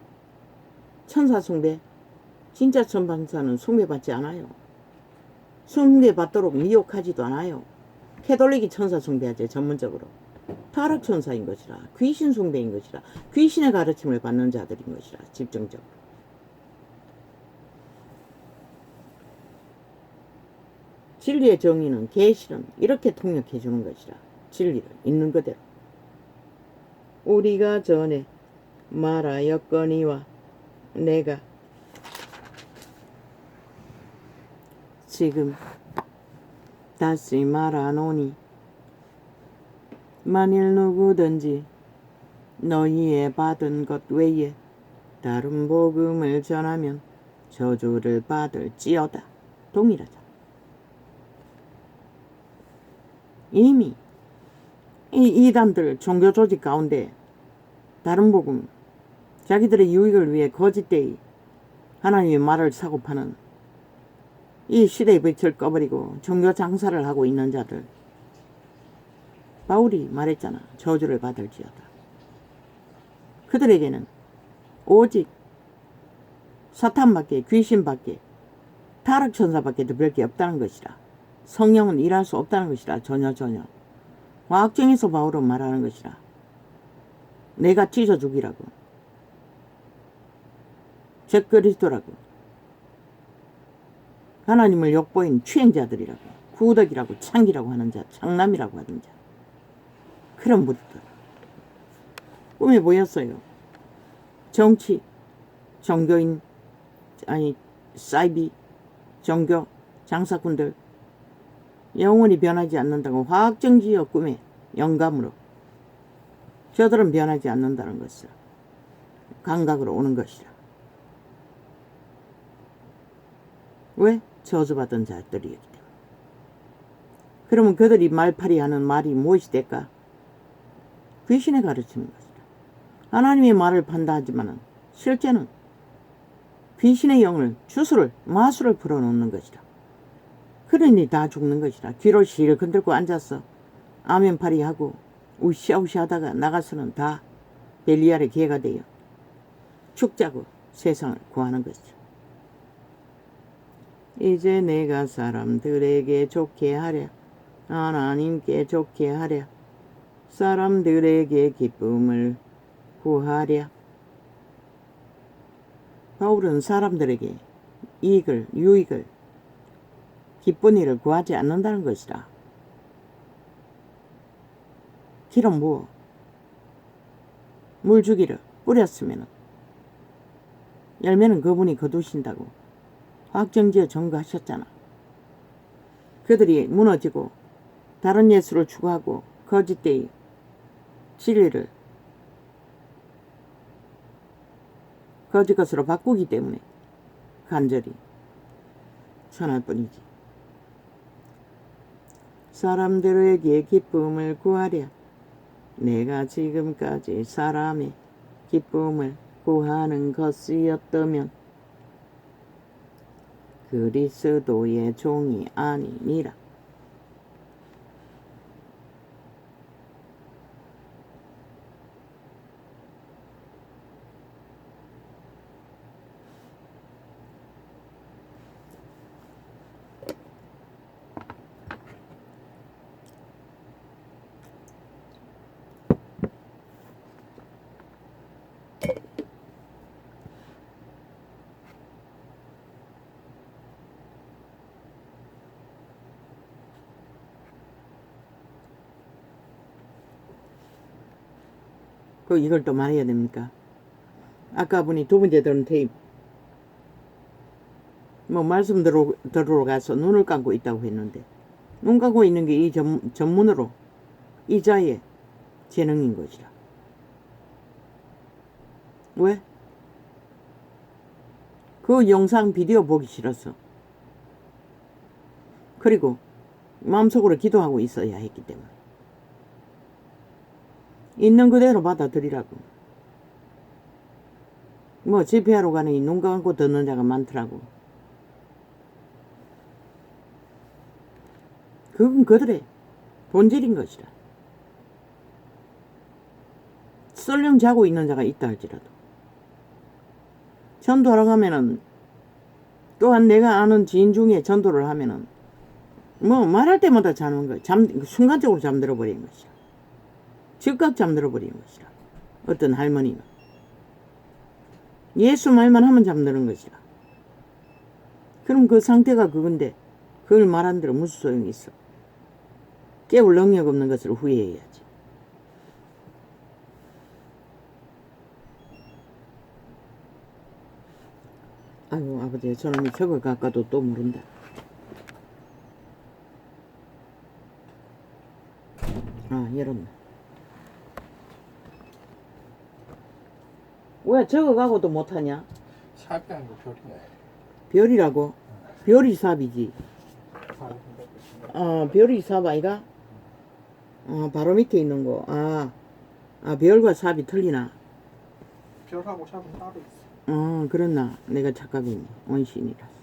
천사 숭배, 진짜 천방사는 숭배받지 않아요. 숭배받도록 미혹하지도 않아요. 캐톨릭이 천사 숭배하지 전문적으로. 타락천사인 것이라. 귀신 숭배인 것이라. 귀신의 가르침을 받는 자들인 것이라. 집중적으로. 진리의 정의는 계시는 이렇게 통역해 주는 것이라. 진리를 있는 그대로. 우리가 전에 말하였거니와 내가 지금 다시 말하노니 만일 누구든지 너희의 받은 것 외에 다른 복음을 전하면 저주를 받을지어다. 동일하자. 이미 이 이단들 종교 조직 가운데 다른 복음, 자기들의 유익을 위해 거짓되이 하나님의 말을 사고 파는 이 시대의 빛을 꺼버리고 종교 장사를 하고 있는 자들, 바울이 말했잖아. 저주를 받을지어다. 그들에게는 오직 사탄밖에, 귀신밖에, 타락천사밖에 더 별 게 없다는 것이라. 성령은 일할 수 없다는 것이라. 전혀. 과학적에서 바울은 말하는 것이라. 내가 찢어 죽이라고. 적그리스도라고. 하나님을 욕보인 추행자들이라고. 구덕이라고, 창기라고 하는 자, 창남이라고 하는 자. 그런 무리들. 꿈에 보였어요. 정치, 종교인, 사이비, 종교, 장사꾼들. 영원히 변하지 않는다고 화학정지여 꿈에 영감으로. 저들은 변하지 않는다는 것을 감각으로 오는 것이라. 왜? 저주받은 자들이기 때문에. 그러면 그들이 말팔이하는 말이 무엇이 될까? 귀신의 가르치는 것이다. 하나님의 말을 판다하지만 실제는 귀신의 영을, 주술을, 마술을 풀어놓는 것이다. 그러니 다 죽는 것이다. 귀를 실 흔들고 앉아서 아멘팔이하고 우시아우시 하다가 나가서는 다 벨리알의 개가 되어 축자고 세상을 구하는 것이죠. 이제 내가 사람들에게 좋게 하랴. 하나님께 좋게 하랴. 사람들에게 기쁨을 구하랴. 바울은 사람들에게 이익을, 유익을, 기쁜 일을 구하지 않는다는 것이라. 길은 뭐? 물 주기를 뿌렸으면 열매는 그분이 거두신다고 화학정지어 전거하셨잖아. 그들이 무너지고 다른 예수를 추구하고 거짓되이 진리를 거짓 것으로 바꾸기 때문에 간절히 전할 뿐이지. 사람들에게 기쁨을 구하랴. 내가 지금까지 사람의 기쁨을 구하는 것이었다면 그리스도의 종이 아니니라. 이걸 또 말해야 됩니까? 아까 보니 두 번째 들은 테이프. 말씀 들으러 가서 눈을 감고 있다고 했는데, 눈 감고 있는 게 이 전문으로 이 자의 재능인 것이라. 왜? 그 영상 비디오 보기 싫었어. 그리고 마음속으로 기도하고 있어야 했기 때문에. 있는 그대로 받아들이라고. 집회하러 가니 눈 감고 듣는 자가 많더라고. 그건 그들의 본질인 것이라. 썰령 자고 있는 자가 있다 할지라도. 전도하러 가면은, 또한 내가 아는 지인 중에 전도를 하면은 뭐 말할 때마다 자는 거야. 순간적으로 잠들어 버리는 것이라. 즉각 잠들어 버리는 것이라. 어떤 할머니는 예수 말만 하면 잠드는 것이라. 그럼 그 상태가 그건데 그걸 말한 대로 무슨 소용이 있어. 깨울 능력 없는 것을 후회해야지. 아이고 아버지 저놈이 저걸 깎아도 또 모른다. 아 열었네. 왜 저거 가고도 못하냐? 샵이 아니고 별이네. 별이라고? 별이 삽이지. 별이 삽 아이가? 바로 밑에 있는 거. 별과 삽이 틀리나? 별하고 샵은 따로 있어. 그렇나? 내가 착각했네. 원신이라서.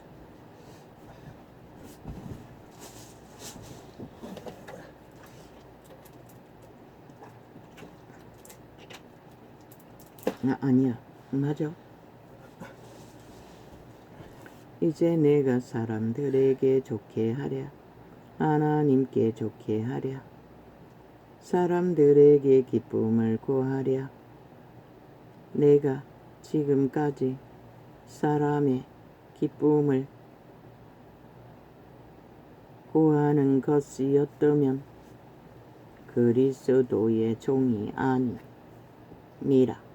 아니야. 맞아. 이제 내가 사람들에게 좋게 하랴. 하나님께 좋게 하랴. 사람들에게 기쁨을 구하랴. 내가 지금까지 사람의 기쁨을 구하는 것이었다면 그리스도의 종이 아니니라.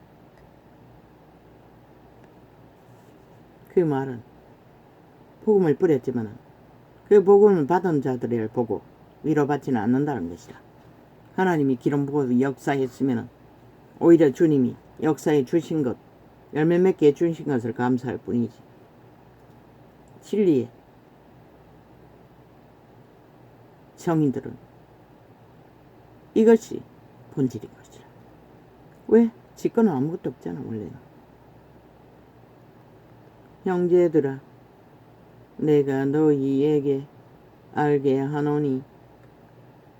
그 말은 복음을 뿌렸지만 그 복음을 받은 자들을 보고 위로받지는 않는다는 것이라. 하나님이 기름 부어서 역사했으면 오히려 주님이 역사에 주신 것, 열매 맺게 주신 것을 감사할 뿐이지. 진리의 성인들은 이것이 본질인 것이라. 왜? 지권은 아무것도 없잖아 원래는. 형제들아 내가 너희에게 알게 하노니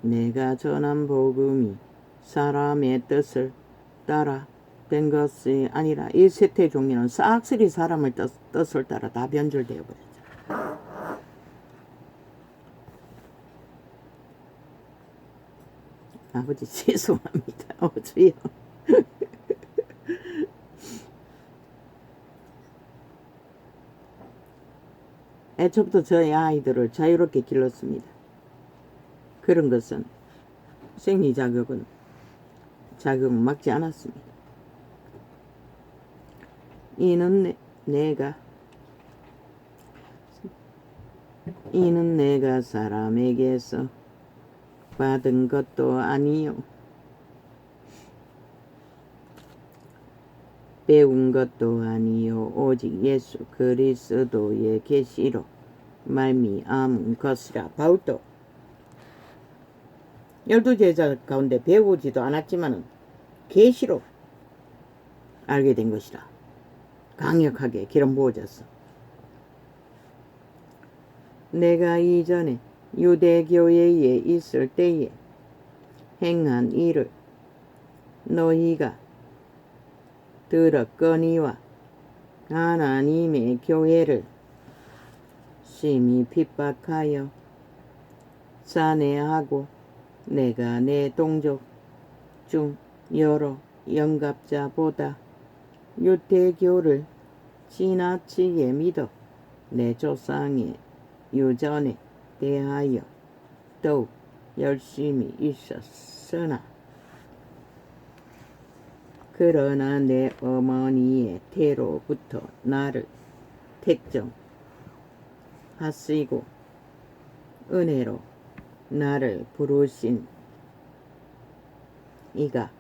내가 전한 복음이 사람의 뜻을 따라 된 것이 아니라. 이 세태 종류는 싹쓸이 사람의 뜻을 따라 다 변절되어 버렸죠. 아버지 죄송합니다. 주여. 애초부터 저희 아이들을 자유롭게 길렀습니다. 그런 것은 생리 자극은 막지 않았습니다. 이는 내가 사람에게서 받은 것도 아니요 배운 것도 아니요 오직 예수 그리스도의 계시로 말미암은 것이라. 바울도 12제자 가운데 배우지도 않았지만은 계시로 알게 된 것이라. 강력하게 기름 부어졌어. 내가 이전에 유대교회에 있을 때에 행한 일을 너희가 들었거니와 하나님의 교회를 심히 핍박하여 산해하고 내가 내 동족 중 여러 영갑자보다 유대교를 지나치게 믿어 내 조상의 유전에 대하여 더욱 열심히 있었으나 그러나 내 어머니의 태로부터 나를 택정하시고 은혜로 나를 부르신 이가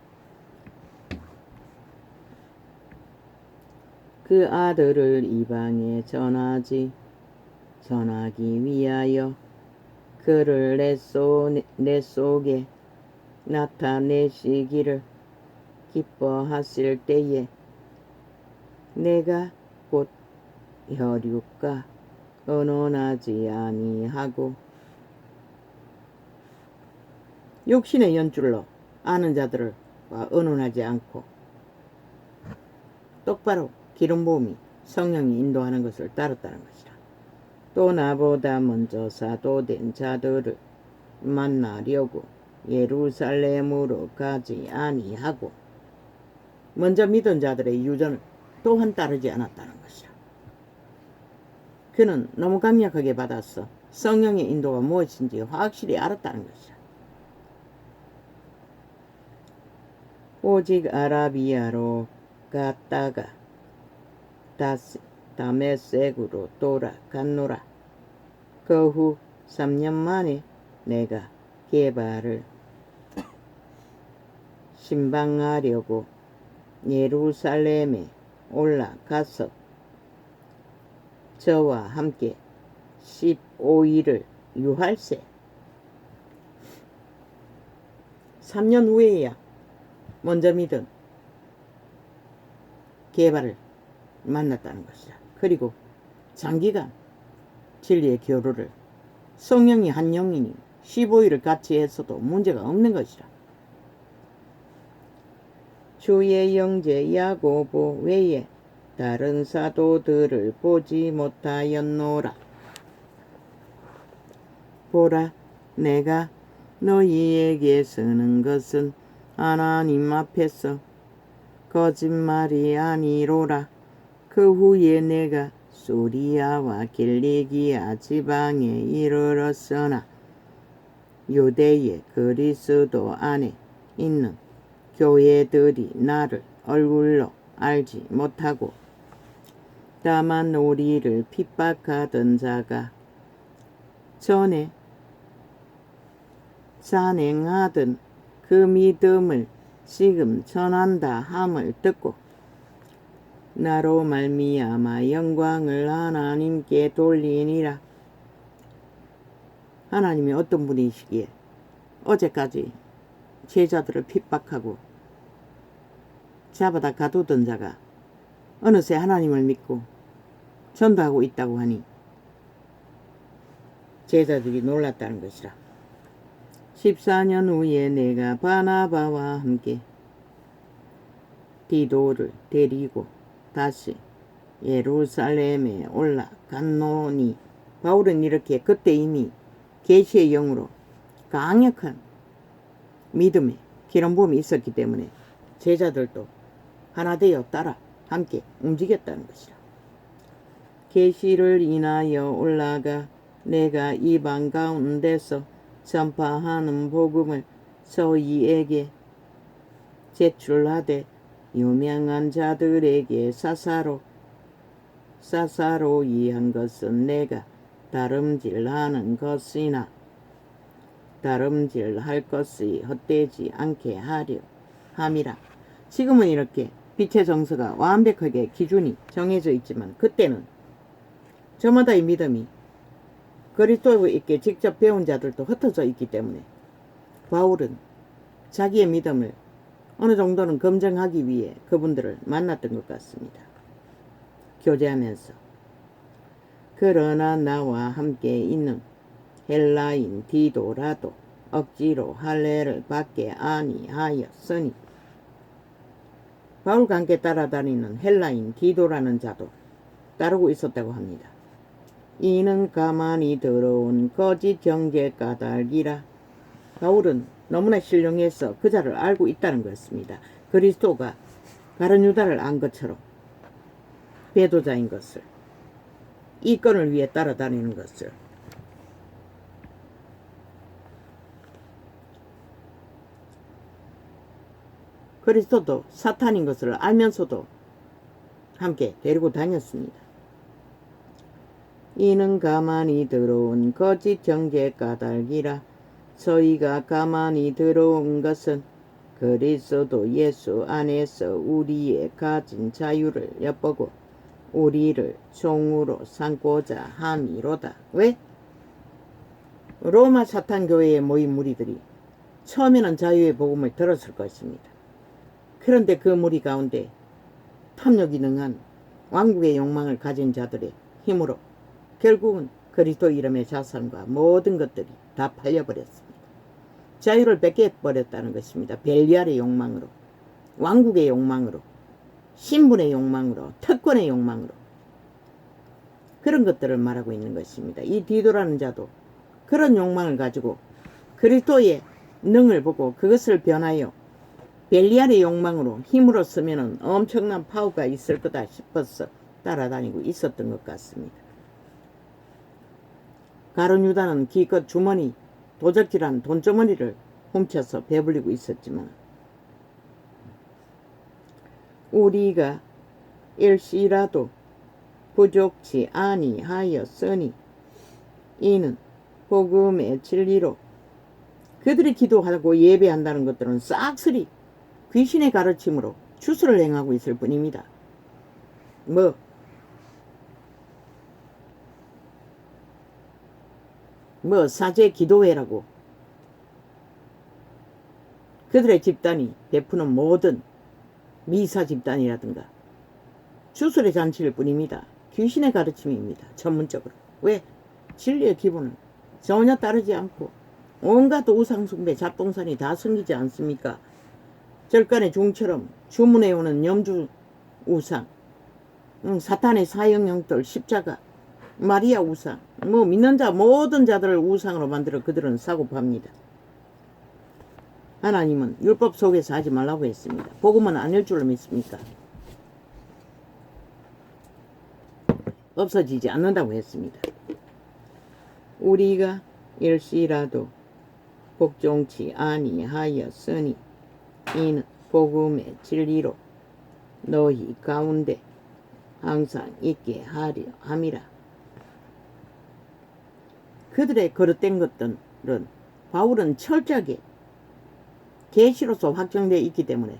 그 아들을 이방에 전하기 위하여 그를 내 속에 나타내시기를 기뻐하실 때에 내가 곧 혈육과 언언하지 아니하고 육신의 연줄로 아는 자들을 언언하지 않고 똑바로 기름 부음이 성령이 인도하는 것을 따랐다는 것이라. 또 나보다 먼저 사도된 자들을 만나려고 예루살렘으로 가지 아니하고 먼저 믿은 자들의 유전을 또한 따르지 않았다는 것이라. 그는 너무 강력하게 받았어 성령의 인도가 무엇인지 확실히 알았다는 것이라. 오직 아라비아로 갔다가 다메섹으로 돌아갔노라. 그 후 3년 만에 내가 게바를 신방하려고 예루살렘에 올라가서 저와 함께 15일을 유할세. 3년 후에야 먼저 믿은 게바를 만났다는 것이다. 그리고 장기간 진리의 교류를 성령이 한 영이니 15일을 같이 했어도 문제가 없는 것이라. 주의 형제 야고보 외에 다른 사도들을 보지 못하였노라. 보라, 내가 너희에게 쓰는 것은 하나님 앞에서 거짓말이 아니로라. 그 후에 내가 수리아와 길리기아 지방에 이르렀으나 유대의 그리스도 안에 있는 교회들이 나를 얼굴로 알지 못하고 다만 우리를 핍박하던 자가 전에 산행하던 그 믿음을 지금 전한다 함을 듣고 나로 말미암아 영광을 하나님께 돌리니라. 하나님이 어떤 분이시기에 어제까지 제자들을 핍박하고 잡아다 가두던 자가 어느새 하나님을 믿고 전도하고 있다고 하니 제자들이 놀랐다는 것이라. 14년 후에 내가 바나바와 함께 디도를 데리고 다시 예루살렘에 올라갔노니. 바울은 이렇게 그때 이미 계시의 영으로 강력한 믿음의 기름 부음이 있었기 때문에 제자들도 하나 되어 따라 함께 움직였다는 것이라. 계시를 인하여 올라가 내가 이방 가운데서 전파하는 복음을 저희에게 제출하되 유명한 자들에게 사사로이 한 것은 내가 다름질하는 것이나 다름질할 것이 헛되지 않게 하려 함이라. 지금은 이렇게 빛의 정서가 완벽하게 기준이 정해져 있지만 그때는 저마다의 믿음이 그리스도에게 직접 배운 자들도 흩어져 있기 때문에 바울은 자기의 믿음을 어느 정도는 검증하기 위해 그분들을 만났던 것 같습니다. 교제하면서 그러나 나와 함께 있는 헬라인 디도라도 억지로 할례를 받게 아니하였으니. 바울과 함께 따라다니는 헬라인 디도라는 자도 따르고 있었다고 합니다. 이는 가만히 들어온 거짓 정죄 까닭이라. 바울은 너무나 신령해서 그 자를 알고 있다는 것입니다. 그리스도가 가룟 유다를 안 것처럼 배도자인 것을, 이 건을 위해 따라다니는 것을. 그리스도도 사탄인 것을 알면서도 함께 데리고 다녔습니다. 이는 가만히 들어온 거짓 정죄 까닭이라. 저희가 가만히 들어온 것은 그리스도 예수 안에서 우리의 가진 자유를 엿보고 우리를 종으로 삼고자 함이로다. 왜? 로마 사탄 교회에 모인 무리들이 처음에는 자유의 복음을 들었을 것입니다. 그런데 그 무리 가운데 탐욕이 능한 왕국의 욕망을 가진 자들의 힘으로 결국은 그리스도 이름의 자산과 모든 것들이 다 팔려버렸습니다. 자유를 뺏겨버렸다는 것입니다. 벨리알의 욕망으로, 왕국의 욕망으로, 신분의 욕망으로, 특권의 욕망으로. 그런 것들을 말하고 있는 것입니다. 이 디도라는 자도 그런 욕망을 가지고 그리스도의 능을 보고 그것을 변하여 벨리알의 욕망으로 힘으로 쓰면은 엄청난 파워가 있을 거다 싶어서 따라다니고 있었던 것 같습니다. 가룟 유다는 기껏 주머니 도적질한 돈주머니를 훔쳐서 배불리고 있었지만 우리가 일시라도 부족치 아니하였으니 이는 복음의 진리로 그들이 기도하고 예배한다는 것들은 싹쓸이 귀신의 가르침으로 추수를 행하고 있을 뿐입니다. 사제 기도회라고 그들의 집단이 베푸는 모든 미사 집단이라든가 추술의 잔치일 뿐입니다. 귀신의 가르침입니다. 전문적으로. 왜? 진리의 기본은 전혀 따르지 않고 온갖 우상숭배 잡동산이 다 섬기지 않습니까? 절간의 종처럼 주문해오는 염주 우상, 사탄의 사형형들 십자가, 마리아 우상, 믿는 자 모든 자들을 우상으로 만들어 그들은 사고팝니다. 하나님은 율법 속에서 하지 말라고 했습니다. 복음은 아닐 줄로 믿습니까? 없어지지 않는다고 했습니다. 우리가 일시라도 복종치 아니하였으니 이는 복음의 진리로 너희 가운데 항상 있게 하려 함이라. 그들의 거릇된 것들은 바울은 철저하게 계시로서 확정되어 있기 때문에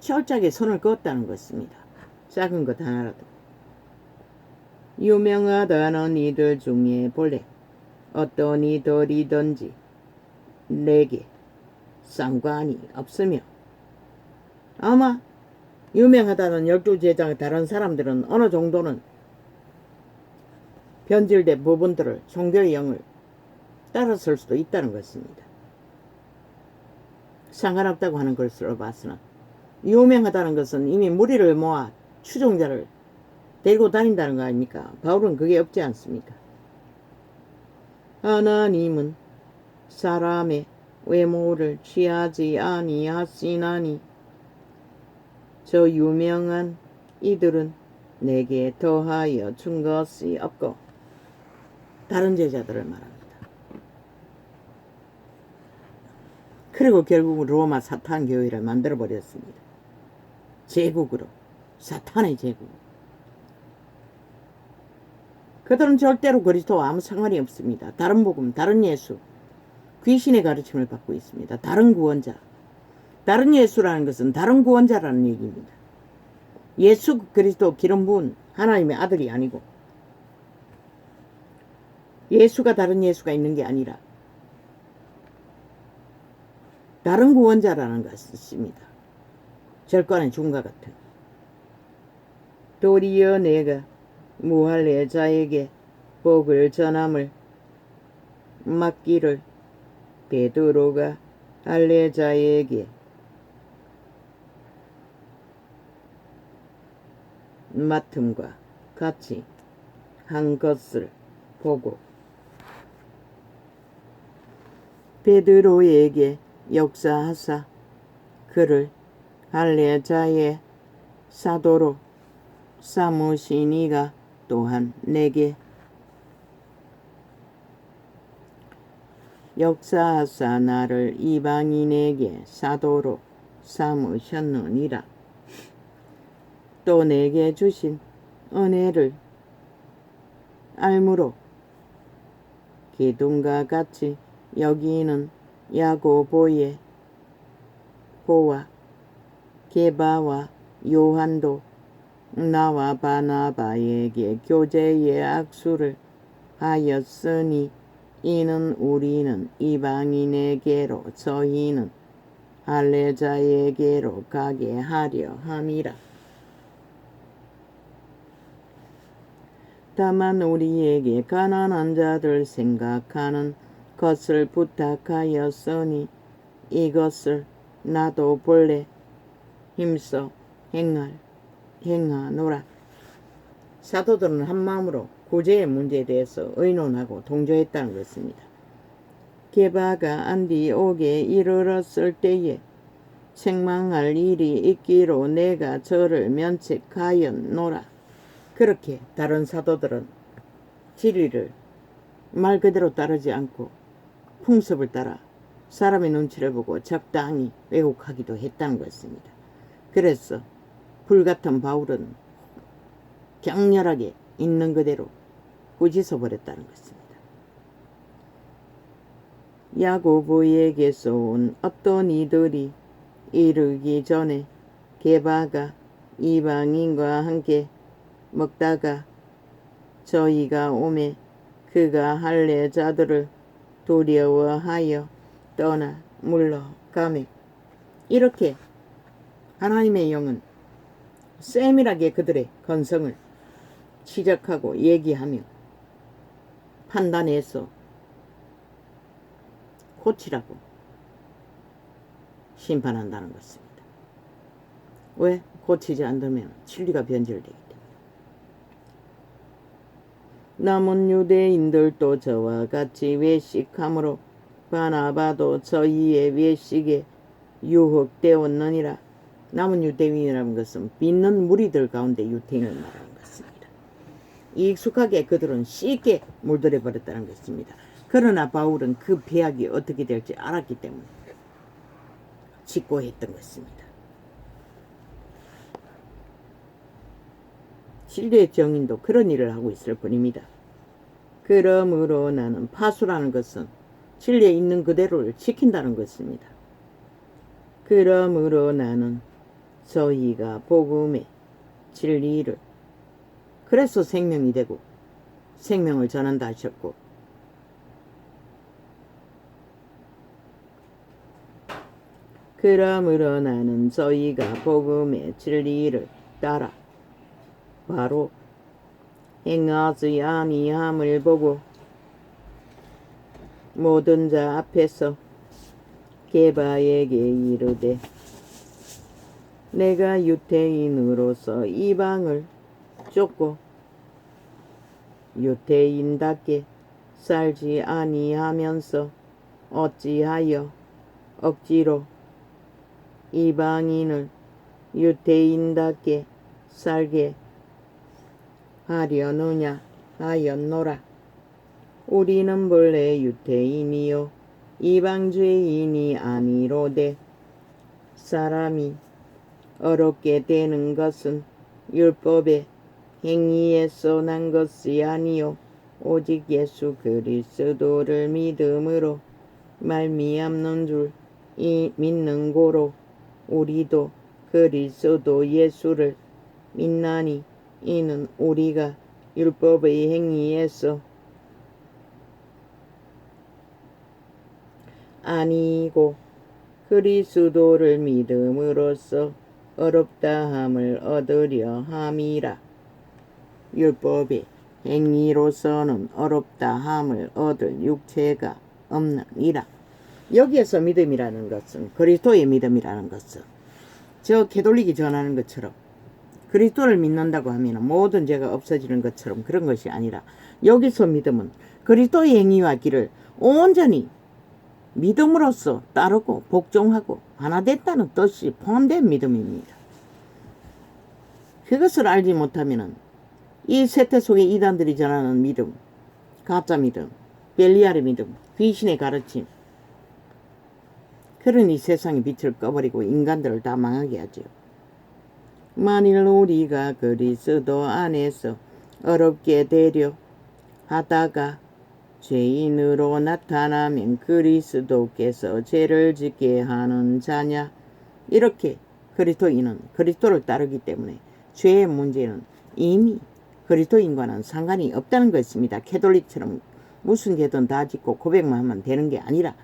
철저하게 선을 그었다는 것입니다. 작은 것 하나라도. 유명하다는 이들 중에 본래 어떤 이들이든지 내게 상관이 없으며 아마 유명하다는 12제자 다른 사람들은 어느 정도는 변질된 부분들을 종교의 영을 따라설 수도 있다는 것입니다. 상관없다고 하는 것으로 봐서는 유명하다는 것은 이미 무리를 모아 추종자를 데리고 다닌다는 거 아닙니까? 바울은 그게 없지 않습니까? 하나님은 사람의 외모를 취하지 아니하시나니 저 유명한 이들은 내게 더하여 준 것이 없고 다른 제자들을 말합니다. 그리고 결국 로마 사탄 교회를 만들어 버렸습니다. 제국으로, 사탄의 제국. 그들은 절대로 그리스도와 아무 상관이 없습니다. 다른 복음, 다른 예수, 귀신의 가르침을 받고 있습니다. 다른 구원자. 다른 예수라는 것은 다른 구원자라는 얘기입니다. 예수 그리스도 기름 부은 하나님의 아들이 아니고 예수가 다른 예수가 있는 게 아니라 다른 구원자라는 것입니다. 절간의 죽음과 같은. 도리어 내가 무할례자에게 복을 전함을 맡기를 베드로가 할례자에게 맡음과 같이 한 것을 보고 베드로에게 역사하사 그를 할례자의 사도로 삼으시니가 또한 내게 역사하사 나를 이방인에게 사도로 삼으셨느니라. 또 내게 주신 은혜를 알므로 기둥과 같이 여기는 야고보의 보와 게바와 요한도 나와 바나바에게 교제의 악수를 하였으니 이는 우리는 이방인에게로 저희는 할례자에게로 가게 하려 함이라. 다만 우리에게 가난한 자들 생각하는 것을 부탁하였으니 이것을 나도 본래 힘써 행하노라. 사도들은 한마음으로 구제의 문제에 대해서 의논하고 동조했다는 것입니다. 게바가 안디옥에 이르렀을 때에 책망할 일이 있기로 내가 저를 면책하였노라. 그렇게 다른 사도들은 진리를 말 그대로 따르지 않고 풍습을 따라 사람의 눈치를 보고 적당히 왜곡하기도 했다는 것입니다. 그래서 불같은 바울은 격렬하게 있는 그대로 꾸짖어 버렸다는 것입니다. 야고보에게서 온 어떤 이들이 이르기 전에 게바가 이방인과 함께 먹다가 저희가 오매 그가 할례자들을 두려워하여 떠나 물러가매. 이렇게 하나님의 영은 세밀하게 그들의 건성을 지적하고 얘기하며 판단해서 고치라고 심판한다는 것입니다. 왜? 고치지 않으면 진리가 변질되기 때문에. 남은 유대인들도 저와 같이 외식함으로 바나바도 저희의 외식에 유혹되었느니라. 남은 유대인이라는 것은 믿는 무리들 가운데 유대인을 말하는 것입니다. 익숙하게 그들은 쉽게 물들여 버렸다는 것입니다. 그러나 바울은 그 배악이 어떻게 될지 알았기 때문에 직고했던 것입니다. 진리의 정인도 그런 일을 하고 있을 뿐입니다. 그러므로 나는 파수라는 것은 진리에 있는 그대로를 지킨다는 것입니다. 그러므로 나는 저희가 복음의 진리를 그래서 생명이 되고 생명을 전한다 하셨고 그러므로 나는 저희가 복음의 진리를 따라 바로 행하지 아니함을 보고 모든 자 앞에서 게바에게 이르되 내가 유대인으로서 이방을 쫓고 유대인답게 살지 아니하면서 어찌하여 억지로 이방인을 유대인답게 살게 하려느냐 하였노라. 우리는 본래 유대인이요 이방죄인이 아니로되 사람이 어렵게 되는 것은 율법의 행위에서 난 것이 아니요 오직 예수 그리스도를 믿음으로 말미암는 줄 믿는 고로 우리도 그리스도 예수를 믿나니 이는 우리가 율법의 행위에서 아니고 그리스도를 믿음으로써 어렵다함을 얻으려 함이라. 율법의 행위로서는 어렵다함을 얻을 육체가 없느니라. 여기에서 믿음이라는 것은 그리스도의 믿음이라는 것은 저 캐톨릭이 전하는 것처럼 그리스도를 믿는다고 하면 모든 죄가 없어지는 것처럼 그런 것이 아니라 여기서 믿음은 그리스도의 행위와 길을 온전히 믿음으로써 따르고 복종하고 하나 됐다는 뜻이 포함된 믿음입니다. 그것을 알지 못하면 이 세태 속에 이단들이 전하는 믿음, 가짜 믿음, 벨리알의 믿음, 귀신의 가르침, 그러니 세상의 빛을 꺼버리고 인간들을 다 망하게 하죠. 만일 우리가 그리스도 안에서 어렵게 되려 하다가 죄인으로 나타나면 그리스도께서 죄를 짓게 하는 자냐. 이렇게 그리스도인은 그리스도를 따르기 때문에 죄의 문제는 이미 그리스도인과는 상관이 없다는 것입니다. 캐톨릭처럼 무슨 죄든 다 짓고 고백만 하면 되는 게 아니라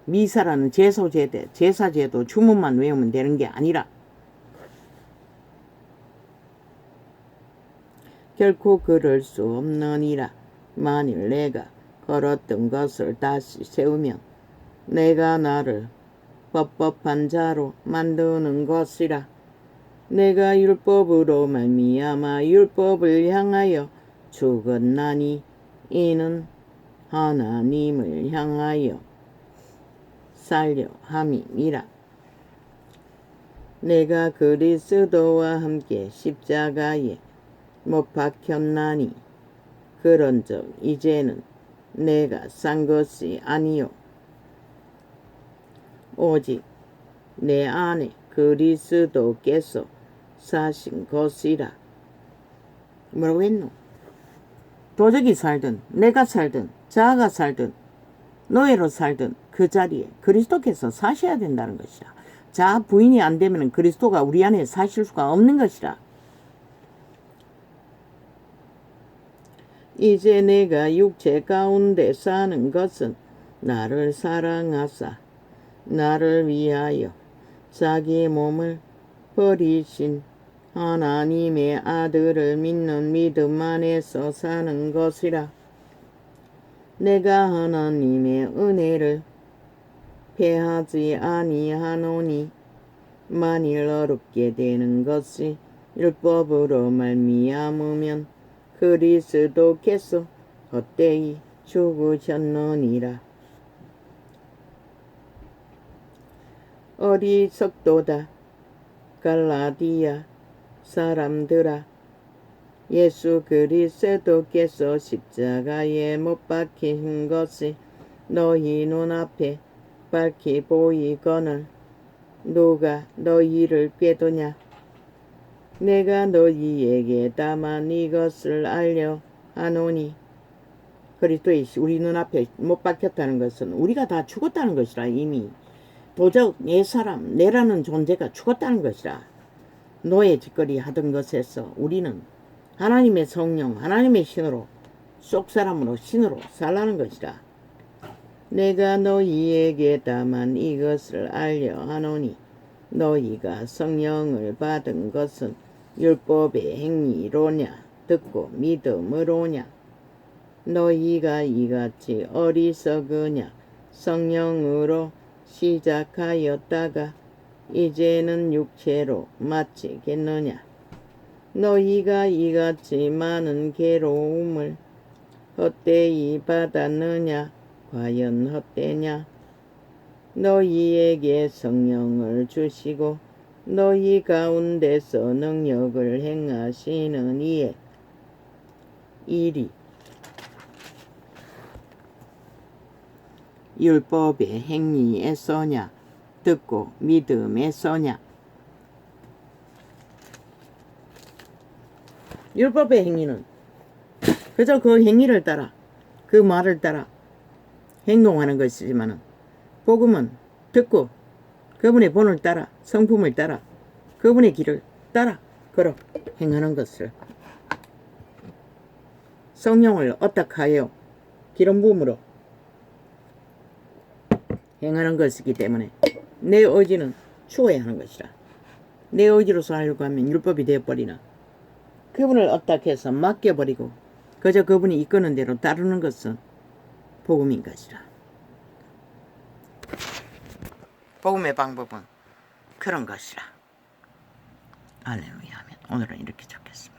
미사라는 제사제도 주문만 외우면 되는 게 아니라 결코 그럴 수 없느니라. 만일 내가 걸었던 것을 다시 세우면 내가 나를 법법한 자로 만드는 것이라. 내가 율법으로 말미암아 율법을 향하여 죽었나니 이는 하나님을 향하여 살려 함이니라. 내가 그리스도와 함께 십자가에 못 박혔나니 그런즉 이제는 내가 산 것이 아니요 오직 내 안에 그리스도께서 사신 것이라. 뭐라고 했노? 도적이 살든 내가 살든 자아가 살든 노예로 살든 그 자리에 그리스도께서 사셔야 된다는 것이라. 자아 부인이 안 되면 그리스도가 우리 안에 사실 수가 없는 것이라. 이제 내가 육체 가운데 사는 것은 나를 사랑하사 나를 위하여 자기 몸을 버리신 하나님의 아들을 믿는 믿음 안에서 사는 것이라. 내가 하나님의 은혜를 패하지 아니하노니 만일 어렵게 되는 것이 율법으로 말미암으면 그리스도께서 헛되이 죽으셨느니라. 어리석도다 갈라디아 사람들아, 예수 그리스도께서 십자가에 못 박힌 것이 너희 눈앞에 밝히 보이거늘 누가 너희를 꾀도냐? 내가 너희에게 다만 이것을 알려 하노니 그리스도의 우리 눈앞에 못 박혔다는 것은 우리가 다 죽었다는 것이라. 이미 도적 내 사람 내라는 존재가 죽었다는 것이라. 노예 짓거리 하던 것에서 우리는 하나님의 성령 하나님의 신으로 쏙사람으로 신으로 살라는 것이라. 내가 너희에게 다만 이것을 알려 하노니 너희가 성령을 받은 것은 율법의 행위로냐 듣고 믿음으로냐. 너희가 이같이 어리석으냐. 성령으로 시작하였다가 이제는 육체로 마치겠느냐. 너희가 이같이 많은 괴로움을 헛되이 받았느냐. 과연 헛되냐. 너희에게 성령을 주시고 너희 가운데서 능력을 행하시는 이의 일이 율법의 행위에서냐 듣고 믿음에서냐. 율법의 행위는 그저 그 행위를 따라 그 말을 따라 행동하는 것이지만 복음은 듣고 그분의 본을 따라 성품을 따라 그분의 길을 따라 걸어 행하는 것을 성령을 어떡하여 기름 부음으로 행하는 것이기 때문에 내 의지는 추구해야 하는 것이라. 내 의지로 살려고 하면 율법이 되어버리나 그분을 어떻게 해서 맡겨버리고 그저 그분이 이끄는 대로 따르는 것은 복음인 것이라. 복음의 방법은 그런 것이라. 할렐루야 하면 오늘은 이렇게 적겠습니다.